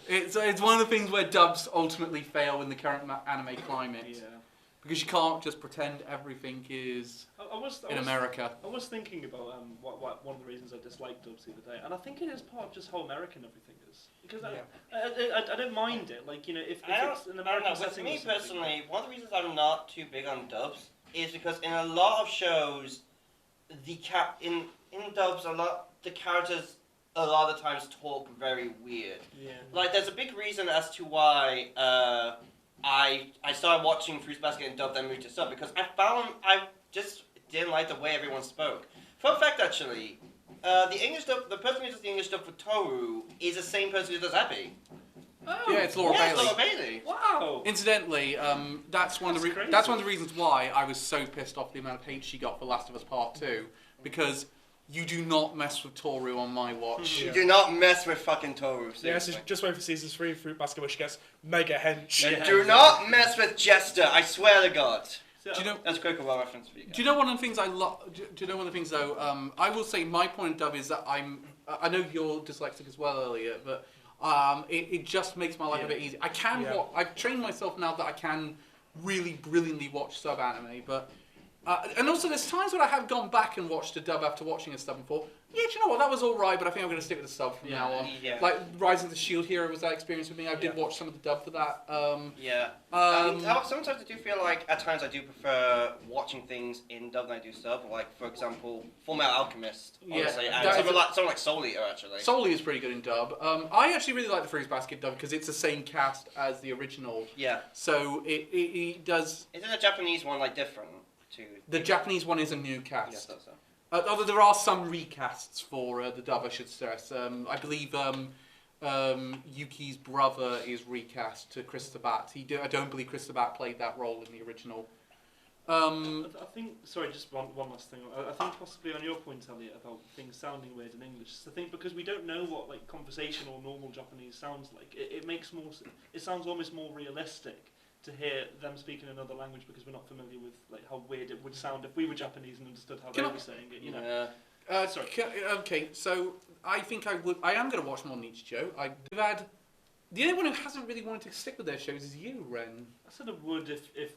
[SPEAKER 1] It's one of the things where dubs ultimately fail in the current anime climate. Yeah. Because you can't just pretend everything is in America.
[SPEAKER 4] I was thinking about one of the reasons I dislike dubs the other day, and I think it is part of just how American everything is. Because I don't mind it, like, you know, if it's an American setting.
[SPEAKER 2] With me personally, one of the reasons I'm not too big on dubs is because in a lot of shows, in dubs, the characters a lot of the times talk very weird. Yeah. Like, there's a big reason as to why I started watching Fruits Basket and dubbed, then moved to sub, because I just didn't like the way everyone spoke. Fun fact, actually, the person who does the English dub for Toru is the same person who does Abby.
[SPEAKER 1] Oh, yeah, it's Laura Bailey.
[SPEAKER 2] It's Laura Bailey.
[SPEAKER 4] Wow.
[SPEAKER 1] Incidentally, that's one of the reasons why I was so pissed off the amount of hate she got for Last of Us Part 2, because you do not mess with Toru on my watch.
[SPEAKER 2] You do not mess with fucking Toru.
[SPEAKER 3] Yeah, so just wait for season 3 of Fruit Basket where she gets mega hench.
[SPEAKER 2] Yeah. Do not mess with Jester, I swear to God.
[SPEAKER 1] Do you know,
[SPEAKER 2] that's a Critical Role reference for you guys.
[SPEAKER 1] Do you know one of the things I love? Do you know one of the things though? I will say my point of dub is that I know you're dyslexic as well, Elliot, but it just makes my life a bit easier. I've trained myself now that I can really brilliantly watch sub anime, but. And also, there's times when I have gone back and watched a dub after watching a sub before. Yeah, do you know what? That was all right, but I think I'm going to stick with the sub from now on. Yeah. Like Rising of the Shield Hero was that experience with me. I did watch some of the dub for that.
[SPEAKER 2] Sometimes I do feel like at times I do prefer watching things in dub than I do sub. Like, for example, Fullmetal Alchemist, honestly, and someone like Soul Eater, actually.
[SPEAKER 1] Soul Eater is pretty good in dub. I actually really like the Fruits Basket dub because it's the same cast as the original. Yeah. So it does.
[SPEAKER 2] Isn't the Japanese one like different?
[SPEAKER 1] The Japanese one is a new cast.
[SPEAKER 2] Yes, that's so.
[SPEAKER 1] Although there are some recasts for the dub, I should stress. I believe Yuki's brother is recast to Chris Sabat. I don't believe Chris Sabat played that role in the original.
[SPEAKER 4] I think, sorry, just one last thing. I think possibly on your point, Elliot, about things sounding weird in English. I think because we don't know what like conversational normal Japanese sounds like, it makes more. It sounds almost more realistic to hear them speaking another language because we're not familiar with like how weird it would sound if we were Japanese and understood how they were saying it. You know.
[SPEAKER 1] Sorry. Okay, so I think I am going to watch more Nichijou. I've had. The only one who hasn't really wanted to stick with their shows is you, Ren.
[SPEAKER 4] I sort of would if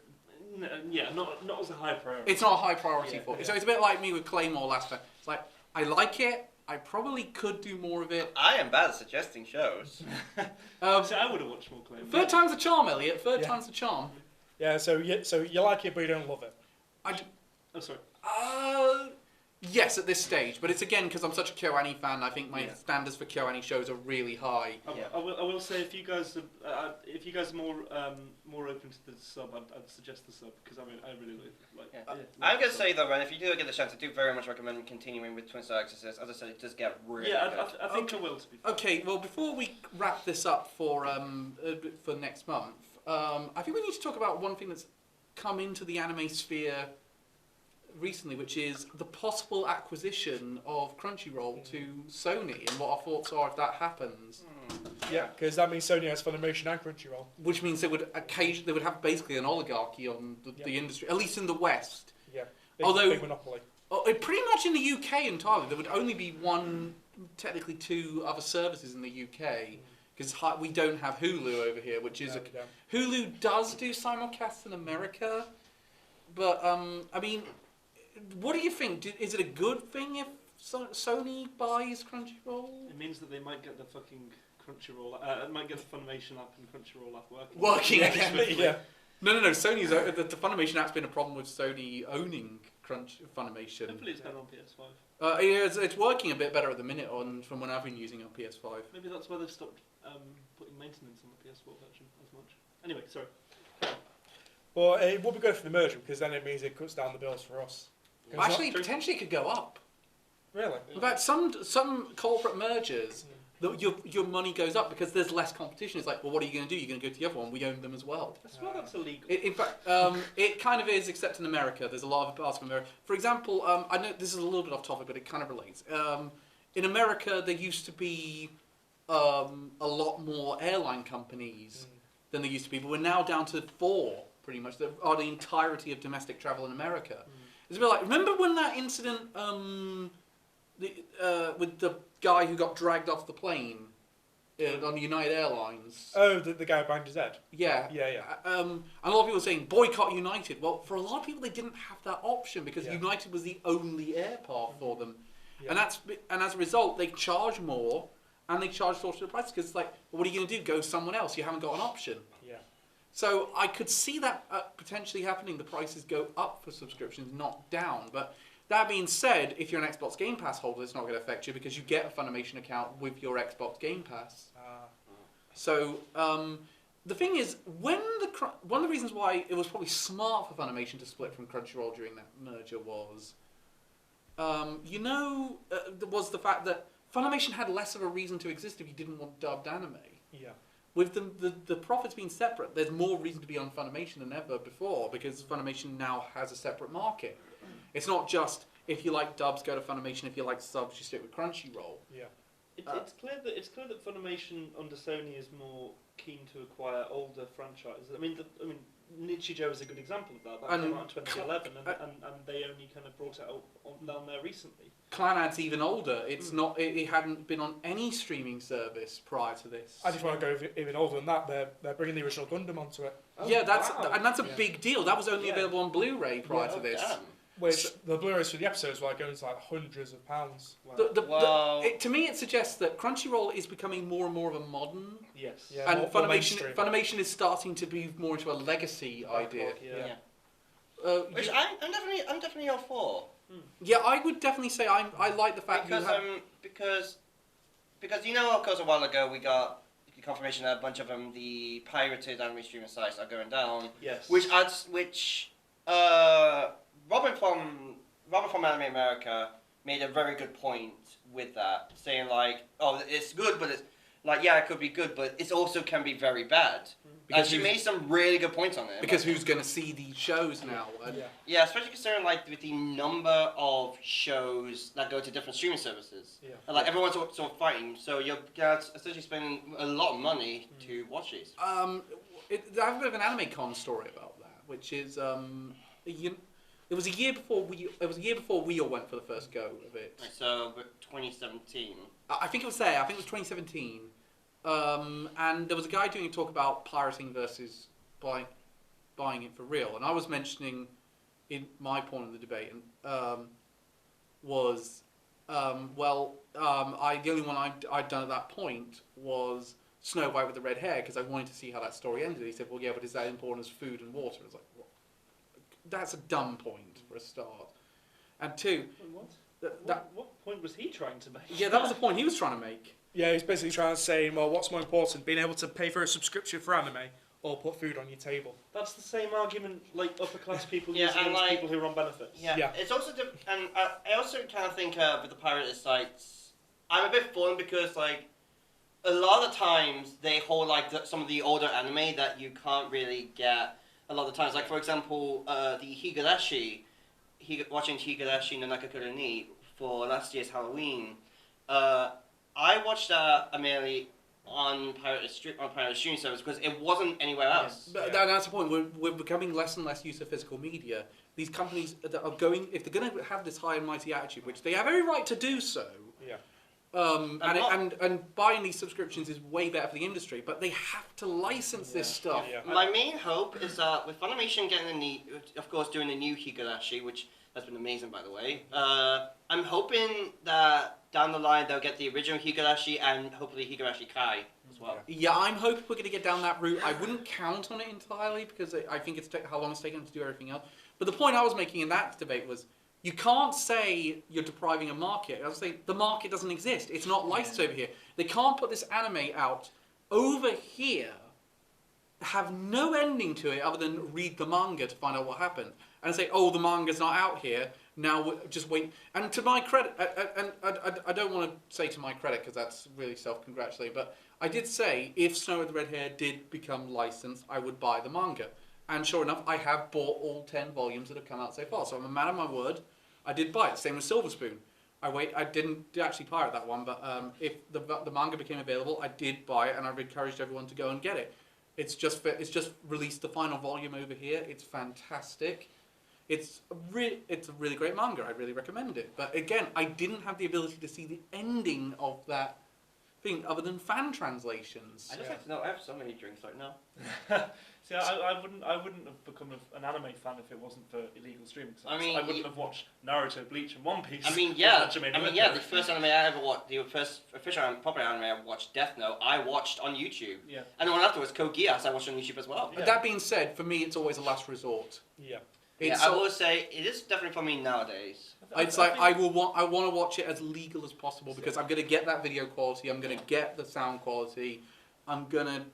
[SPEAKER 4] not as a high priority.
[SPEAKER 1] It's not a high priority for me. So it's a bit like me with Claymore last time. It's like, I like it, I probably could do more of it.
[SPEAKER 2] I am bad at suggesting shows.
[SPEAKER 4] So I would have watched more Claymore.
[SPEAKER 1] Third time's the charm, Elliot. Third time's the charm.
[SPEAKER 3] Yeah, so you like it, but you don't love it.
[SPEAKER 4] Oh, sorry.
[SPEAKER 1] Yes, at this stage, but it's again because I'm such a KyoAni fan. I think my standards for KyoAni shows are really high.
[SPEAKER 4] I will say if you guys are more open to the sub, I'd suggest the sub because I really like.
[SPEAKER 2] I'm gonna say though, Ren, if you do get the chance, I do very much recommend continuing with Twin Star Exorcists. As I said, it does get really good.
[SPEAKER 4] I think I will. To be fair.
[SPEAKER 1] Okay, well before we wrap this up for next month, I think we need to talk about one thing that's come into the anime sphere recently, which is the possible acquisition of Crunchyroll to Sony, and what our thoughts are if that happens.
[SPEAKER 3] Yeah, because that means Sony has Funimation and Crunchyroll.
[SPEAKER 1] Which means they would have basically an oligarchy on the industry, at least in the West.
[SPEAKER 3] Yeah, big monopoly.
[SPEAKER 1] Pretty much in the UK entirely, there would only be technically two other services in the UK. Because we don't have Hulu over here, which is Hulu does do simulcasts in America, but I mean, what do you think? Is it a good thing if Sony buys Crunchyroll?
[SPEAKER 4] It means that they might get the fucking Crunchyroll, might get the Funimation app and Crunchyroll app
[SPEAKER 1] working again.
[SPEAKER 3] Yeah.
[SPEAKER 1] No. Sony's the Funimation app's been a problem with Sony owning Funimation.
[SPEAKER 4] Hopefully it's better on PS5.
[SPEAKER 1] It's working a bit better at the minute from when I've been using it on PS5.
[SPEAKER 4] Maybe that's why they've stopped putting maintenance on the PS4 version as much. Anyway, sorry.
[SPEAKER 3] Well, it would be good for the merger because then it means it cuts down the bills for us.
[SPEAKER 1] Actually, potentially it could go up.
[SPEAKER 3] Really?
[SPEAKER 1] In fact, some corporate mergers, your money goes up because there's less competition. It's like, well, what are you going to do? You're going to go to the other one. We own them as well.
[SPEAKER 4] I swear that's illegal.
[SPEAKER 1] In fact, it kind of is, except in America. There's a lot of parts of America. For example, I know this is a little bit off topic, but it kind of relates. In America, there used to be a lot more airline companies than there used to be, but we're now down to 4, pretty much, that are the entirety of domestic travel in America. It's a bit like, remember when that incident with the guy who got dragged off the plane on United Airlines?
[SPEAKER 3] Oh, the guy who banged his head?
[SPEAKER 1] Yeah. And a lot of people are saying, boycott United. Well, for a lot of people, they didn't have that option because United was the only air path for them. Yeah. And as a result, they charge more and they charge torture the price because it's like, well, what are you going to do? Go someone else? You haven't got an option.
[SPEAKER 3] Yeah.
[SPEAKER 1] So I could see that potentially happening. The prices go up for subscriptions, not down. But that being said, if you're an Xbox Game Pass holder, it's not going to affect you because you get a Funimation account with your Xbox Game Pass. So the thing is, one of the reasons why it was probably smart for Funimation to split from Crunchyroll during that merger was, was the fact that Funimation had less of a reason to exist if you didn't want dubbed anime.
[SPEAKER 3] Yeah.
[SPEAKER 1] With the profits being separate, there's more reason to be on Funimation than ever before because Funimation now has a separate market. It's not just if you like dubs, go to Funimation. If you like subs, you stick with Crunchyroll.
[SPEAKER 3] Yeah.
[SPEAKER 4] It's clear that Funimation under Sony is more keen to acquire older franchises. I mean, Nichijou is a good example of that. That came out in 2011, and they only kind of brought it out down there recently.
[SPEAKER 1] Clanad's even older. It's not. It hadn't been on any streaming service prior to this.
[SPEAKER 3] I just want to go even older than that. They're bringing the original Gundam onto it.
[SPEAKER 1] Oh, yeah, that's a big deal. That was only available on Blu-ray prior to this.
[SPEAKER 2] Damn.
[SPEAKER 3] Which the Blu-rays for the episodes were like going to like hundreds of pounds.
[SPEAKER 1] To me, it suggests that Crunchyroll is becoming more and more of a modern.
[SPEAKER 4] Yes.
[SPEAKER 3] Yeah,
[SPEAKER 1] and
[SPEAKER 3] more mainstream.
[SPEAKER 1] Funimation is starting to be more into a legacy idea.
[SPEAKER 2] Which I'm definitely all for.
[SPEAKER 1] Yeah, I would definitely say I like the fact
[SPEAKER 2] because of course a while ago we got confirmation that a bunch of the pirated anime streaming sites are going down.
[SPEAKER 4] Yes.
[SPEAKER 2] Which Robin from Anime America made a very good point with that, saying like, oh, it's good, but it's like, yeah, it could be good, but it also can be very bad. And she made some really good points on it.
[SPEAKER 1] Because who's going to see these shows now?
[SPEAKER 2] Yeah, especially considering like with the number of shows that go to different streaming services. Yeah. And, like everyone's sort of fighting, so you're essentially spending a lot of money to watch these. I
[SPEAKER 1] have a bit of an anime con story about that, which is it was a year before we all went for the first go of it.
[SPEAKER 2] So 2017.
[SPEAKER 1] I think it was there. I think it was 2017. And there was a guy doing a talk about pirating versus buying it for real. And I was mentioning in my point of the debate was the only one I'd done at that point was Snow White with the red hair because I wanted to see how that story ended. He said, well, yeah, but is that important as food and water? I was like, well, that's a dumb point for a start. And two,
[SPEAKER 4] what point was he trying to make?
[SPEAKER 1] Yeah, that was the point he was trying to make.
[SPEAKER 3] Yeah, he's basically trying to say, well, what's more important, being able to pay for a subscription for anime or put food on your table?
[SPEAKER 4] That's the same argument like upper class people use against
[SPEAKER 2] like,
[SPEAKER 4] people who are on benefits.
[SPEAKER 2] Yeah. It's also and I also kind of think with the pirated sites, I'm a bit fallen because like a lot of times they hold like some of the older anime that you can't really get a lot of times. Like for example, the watching Higurashi no Nakakura ni for last year's Halloween. I watched that mainly on pirate streaming service because it wasn't anywhere else.
[SPEAKER 1] But that's the point. We're becoming less and less used to physical media. These companies that are going, if they're going to have this high and mighty attitude, which they have every right to do so.
[SPEAKER 3] Yeah.
[SPEAKER 1] And buying these subscriptions is way better for the industry, but they have to license this stuff.
[SPEAKER 3] Yeah.
[SPEAKER 2] My main hope is that with Funimation getting of course, doing the new Higurashi, which has been amazing, by the way. I'm hoping that down the line they'll get the original Higurashi and hopefully Higurashi Kai as well.
[SPEAKER 1] Yeah, I'm hoping we're going to get down that route. I wouldn't count on it entirely because I think it's how long it's taken them to do everything else. But the point I was making in that debate was, you can't say you're depriving a market. I was saying the market doesn't exist. It's not licensed over here. They can't put this anime out over here, have no ending to it other than read the manga to find out what happened, and say, oh, the manga's not out here. Now just wait. And to my credit, and I don't want to say to my credit because that's really self-congratulating, but I did say if Snow with the Red Hair did become licensed, I would buy the manga. And sure enough, I have bought all 10 volumes that have come out so far. So I'm a man of my word. I did buy it. Same with Silver Spoon. I didn't actually pirate that one, but if the manga became available, I did buy it, and I've encouraged everyone to go and get it. It's just released the final volume over here. It's fantastic. It's a really great manga. I really recommend it. But again, I didn't have the ability to see the ending of that thing other than fan translations.
[SPEAKER 2] I just like to know. I have so many drinks right now.
[SPEAKER 4] See, I wouldn't have become an anime fan if it wasn't for illegal streaming sites.
[SPEAKER 2] I mean,
[SPEAKER 4] I wouldn't have watched Naruto, Bleach, and One Piece.
[SPEAKER 2] I mean, the first anime I ever watched, the first official popular anime I watched, Death Note, I watched on YouTube.
[SPEAKER 4] Yeah.
[SPEAKER 2] And the one afterwards, Code Geass, I watched on YouTube as well.
[SPEAKER 1] But that being said, for me, it's always a last resort.
[SPEAKER 3] Yeah.
[SPEAKER 2] I will say it is definitely for me nowadays.
[SPEAKER 1] It's like I want to watch it as legal as possible because I'm going to get that video quality. I'm going to get the sound quality. I'm gonna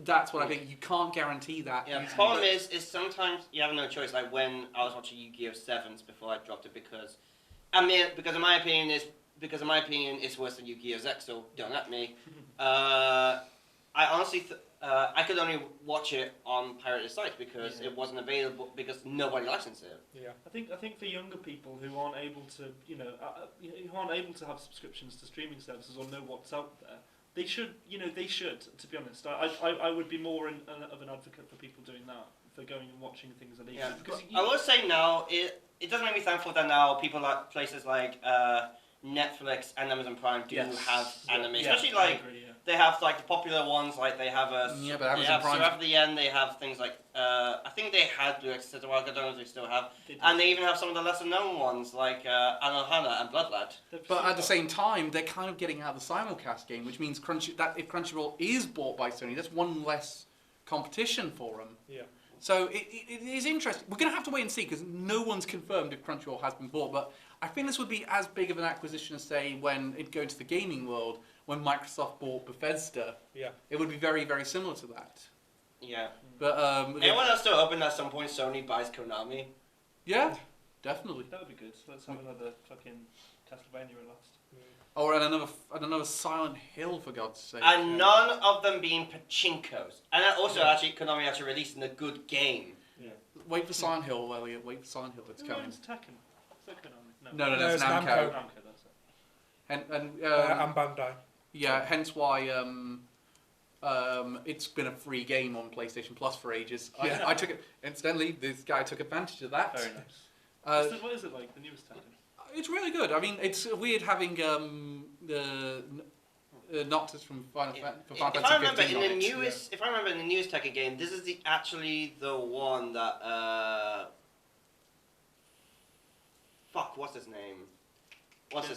[SPEAKER 1] that's what I think. You can't guarantee that.
[SPEAKER 2] Yeah, the problem is sometimes you have no choice. Like when I was watching Yu-Gi-Oh! 7s before I dropped it because in my opinion it's worse than Yu-Gi-Oh! X, so don't at me. I honestly I could only watch it on pirated sites because it wasn't available because nobody licensed it.
[SPEAKER 4] Yeah, I think for younger people who aren't able to who aren't able to have subscriptions to streaming services or know what's out there. They should, to be honest. I would be more of an advocate for people doing that, for going and watching things illegally.
[SPEAKER 2] Yeah. Because I will say now, it does make me thankful that now people like places like Netflix and Amazon Prime do have anime. Especially they have like the popular ones, like they have but Amazon Prime. So after the end, they have things like I think they had Blue Exorcist a while ago. I don't know if they still have. And they even have some of the lesser known ones like Anohana and Bloodlad.
[SPEAKER 1] But at the same time, they're kind of getting out of the simulcast game, which means if Crunchyroll is bought by Sony, that's one less competition for them.
[SPEAKER 3] Yeah.
[SPEAKER 1] So it is interesting. We're going to have to wait and see because no one's confirmed if Crunchyroll has been bought. But I think this would be as big of an acquisition as, say, when it goes to the gaming world, when Microsoft bought Bethesda.
[SPEAKER 3] Yeah. It
[SPEAKER 1] would be very, very similar to that.
[SPEAKER 2] Yeah.
[SPEAKER 1] But
[SPEAKER 2] anyone else still hoping at some point Sony buys Konami?
[SPEAKER 1] Yeah, definitely.
[SPEAKER 4] That would be good. Let's have another fucking Castlevania at last.
[SPEAKER 1] Or another Silent Hill, for God's sake.
[SPEAKER 2] And none of them being pachinkos. And also, Konami actually releasing a good game.
[SPEAKER 4] Yeah.
[SPEAKER 1] Wait for Silent Hill, Elliot. Wait for Silent Hill. It's coming.
[SPEAKER 4] It's Tekken. Is that Konami?
[SPEAKER 1] No, it's Namco.
[SPEAKER 4] Namco, that's it.
[SPEAKER 1] And
[SPEAKER 3] Bandai.
[SPEAKER 1] Yeah, hence why it's been a free game on PlayStation Plus for ages.
[SPEAKER 3] Yeah.
[SPEAKER 1] I took it. Incidentally, this guy took advantage of that.
[SPEAKER 4] Very nice. What is it like? The newest Tekken?
[SPEAKER 1] It's really good. I mean, it's weird having the Noctis from Final Fantasy 15
[SPEAKER 2] If I remember in the newest Tekken game, this is actually the one that what's his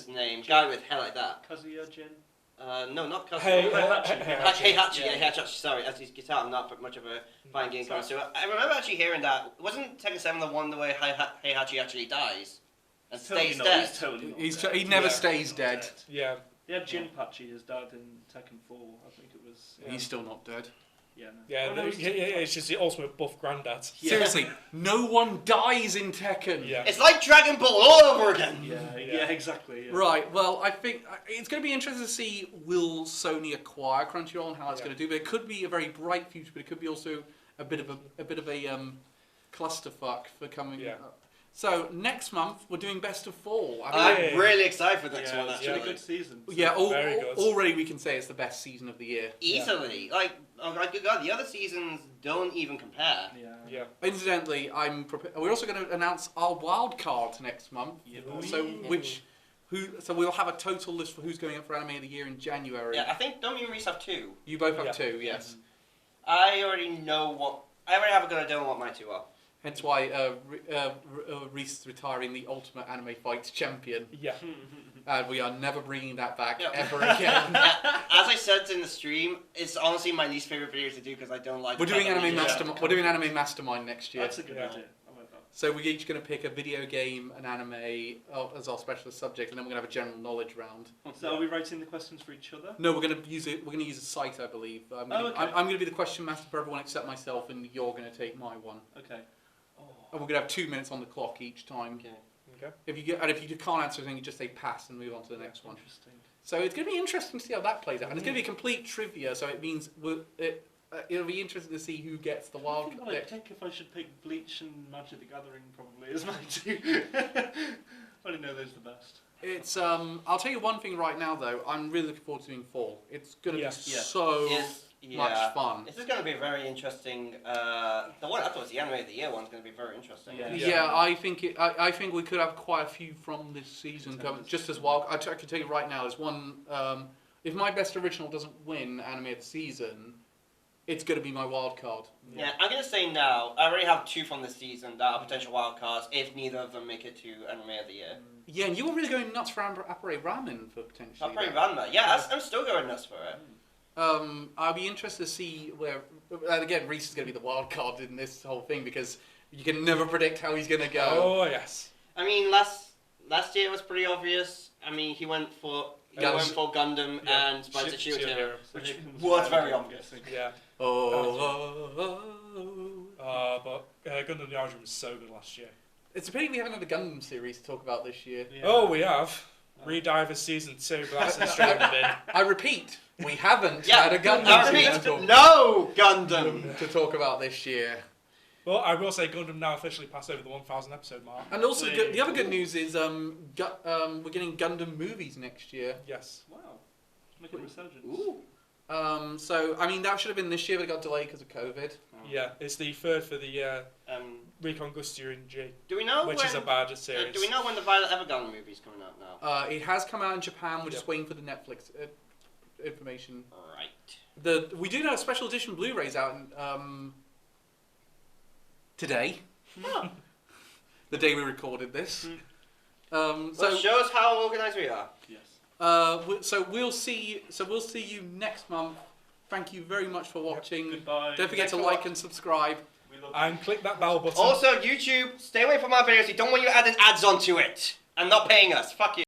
[SPEAKER 2] name? Guy with hair like that.
[SPEAKER 4] Kazuya Jin.
[SPEAKER 2] No, not Kazuya.
[SPEAKER 4] Heihachi.
[SPEAKER 2] Heihachi. Sorry, as his guitar, I'm not much of a fine game connoisseur. I remember actually hearing that. Wasn't Tekken 7 the one where Heihachi actually dies and stays dead?
[SPEAKER 4] He's totally not
[SPEAKER 1] dead. He never stays dead.
[SPEAKER 3] Yeah.
[SPEAKER 4] They had Jinpachi, his dad, in Tekken 4. I think it was.
[SPEAKER 1] He's still not dead.
[SPEAKER 4] Yeah. No.
[SPEAKER 3] Yeah, it's just the ultimate buff granddad.
[SPEAKER 1] Yeah. Seriously, no one dies in Tekken.
[SPEAKER 3] Yeah.
[SPEAKER 2] It's like Dragon Ball all over again.
[SPEAKER 4] Yeah, exactly. Yeah.
[SPEAKER 1] Right. Well, I think it's going to be interesting to see will Sony acquire Crunchyroll and how it's going to do. But it could be a very bright future, but it could be also a bit of a clusterfuck for coming.
[SPEAKER 3] Yeah.
[SPEAKER 1] So next month we're doing best of fall.
[SPEAKER 2] I'm really excited for the next one.
[SPEAKER 4] It's
[SPEAKER 2] Actually,
[SPEAKER 4] been a good season. So.
[SPEAKER 1] Yeah,
[SPEAKER 3] Very good.
[SPEAKER 1] already we can say it's the best season of the year.
[SPEAKER 2] easily. Like, oh my god, the other seasons don't even compare.
[SPEAKER 3] Yeah.
[SPEAKER 1] Incidentally, we're also going to announce our wild cards next month. So so we'll have a total list for who's going up for Anime of the Year in January.
[SPEAKER 2] Yeah, I think don't you and Reece have 2?
[SPEAKER 1] You both have 2, yes.
[SPEAKER 2] I already have a good idea on what my 2 are.
[SPEAKER 1] Hence why Reece is retiring the Ultimate Anime Fights champion.
[SPEAKER 3] Yeah.
[SPEAKER 1] And we are never bringing that back
[SPEAKER 2] Yeah.
[SPEAKER 1] ever again.
[SPEAKER 2] As I said in the stream, it's honestly my least favorite video to do because I don't like.
[SPEAKER 1] We're doing Anime Mastermind. We're doing Anime Mastermind next year.
[SPEAKER 4] That's a good idea. I like that.
[SPEAKER 1] So we're each going to pick a video game, an anime as our specialist subject, and then we're going to have a general knowledge round.
[SPEAKER 4] So are we writing the questions for each other?
[SPEAKER 1] No, we're going to use it. We're going to use a site, I believe. I'm going to be the question master for everyone except myself, and you're going to take my one.
[SPEAKER 4] Okay.
[SPEAKER 1] And we're going to have 2 minutes on the clock each time.
[SPEAKER 3] Okay.
[SPEAKER 1] If you can't answer anything, you just say pass and move on to the next one.
[SPEAKER 4] Interesting.
[SPEAKER 1] So it's going to be interesting to see how that plays out, and it's going to be complete trivia. So it means it'll be interesting to see who gets the wild.
[SPEAKER 4] I think what I'd pick if I should pick Bleach and Magic the Gathering probably as my 2. I only know those the best.
[SPEAKER 1] It's I'll tell you one thing right now though. I'm really looking forward to doing fall. It's going to be so much fun.
[SPEAKER 2] This is going to be very interesting. The one afterwards, the Anime of the Year one's going to be very interesting.
[SPEAKER 1] Yeah, I think we could have quite a few from this season coming. Just as wild. I can tell you right now. There's one. If my best original doesn't win Anime of the Season, it's going to be my wild card.
[SPEAKER 2] Yeah, I'm going to say now, I already have 2 from this season that are potential wild cards if neither of them make it to Anime of the Year.
[SPEAKER 1] Yeah, and you were really going nuts for Appare Ramen for potentially.
[SPEAKER 2] Appare Ranma, yeah, I'm still going nuts for it.
[SPEAKER 1] I'll be interested to see where. And again, Reece is going to be the wild card in this whole thing because you can never predict how he's going to go.
[SPEAKER 3] Oh yes.
[SPEAKER 2] I mean, last year was pretty obvious. I mean, he went for Gundam and Spice Shooter, which was very obvious.
[SPEAKER 3] Yeah. But Gundam Nichijou was so good last year.
[SPEAKER 1] It's a pity we haven't had a Gundam series to talk about this year.
[SPEAKER 4] Yeah.
[SPEAKER 3] Oh, we have. Redivers Season 2, but that's straight in the bin.
[SPEAKER 1] I repeat, we haven't had a Gundam
[SPEAKER 2] I
[SPEAKER 1] series
[SPEAKER 2] repeat, no Gundam
[SPEAKER 1] to talk about this year.
[SPEAKER 3] Well, I will say Gundam now officially passed over the 1,000 episode mark.
[SPEAKER 1] And also, the other good news is we're getting Gundam movies next year.
[SPEAKER 3] Yes.
[SPEAKER 4] Wow. Making a resurgence.
[SPEAKER 2] Ooh.
[SPEAKER 1] So, I mean, that should have been this year, but it got delayed because of COVID.
[SPEAKER 3] Yeah, it's the third for the Recon Gustia in G,
[SPEAKER 2] Do we know
[SPEAKER 3] which
[SPEAKER 2] when,
[SPEAKER 3] is a bad series.
[SPEAKER 2] do we know when the Violet Evergarden movie's coming out now?
[SPEAKER 1] It has come out in Japan. We're just waiting for the Netflix information.
[SPEAKER 2] Right.
[SPEAKER 1] We do know a special edition Blu-ray's out today. The day we recorded this.
[SPEAKER 2] So it shows how organised we are.
[SPEAKER 4] Yes.
[SPEAKER 1] So we'll see you next month. Thank you very much for watching.
[SPEAKER 4] Goodbye.
[SPEAKER 1] Don't forget to like and subscribe.
[SPEAKER 3] And click that bell button.
[SPEAKER 2] Also, YouTube, stay away from our videos. We don't want you adding ads onto it and not paying us. Fuck you.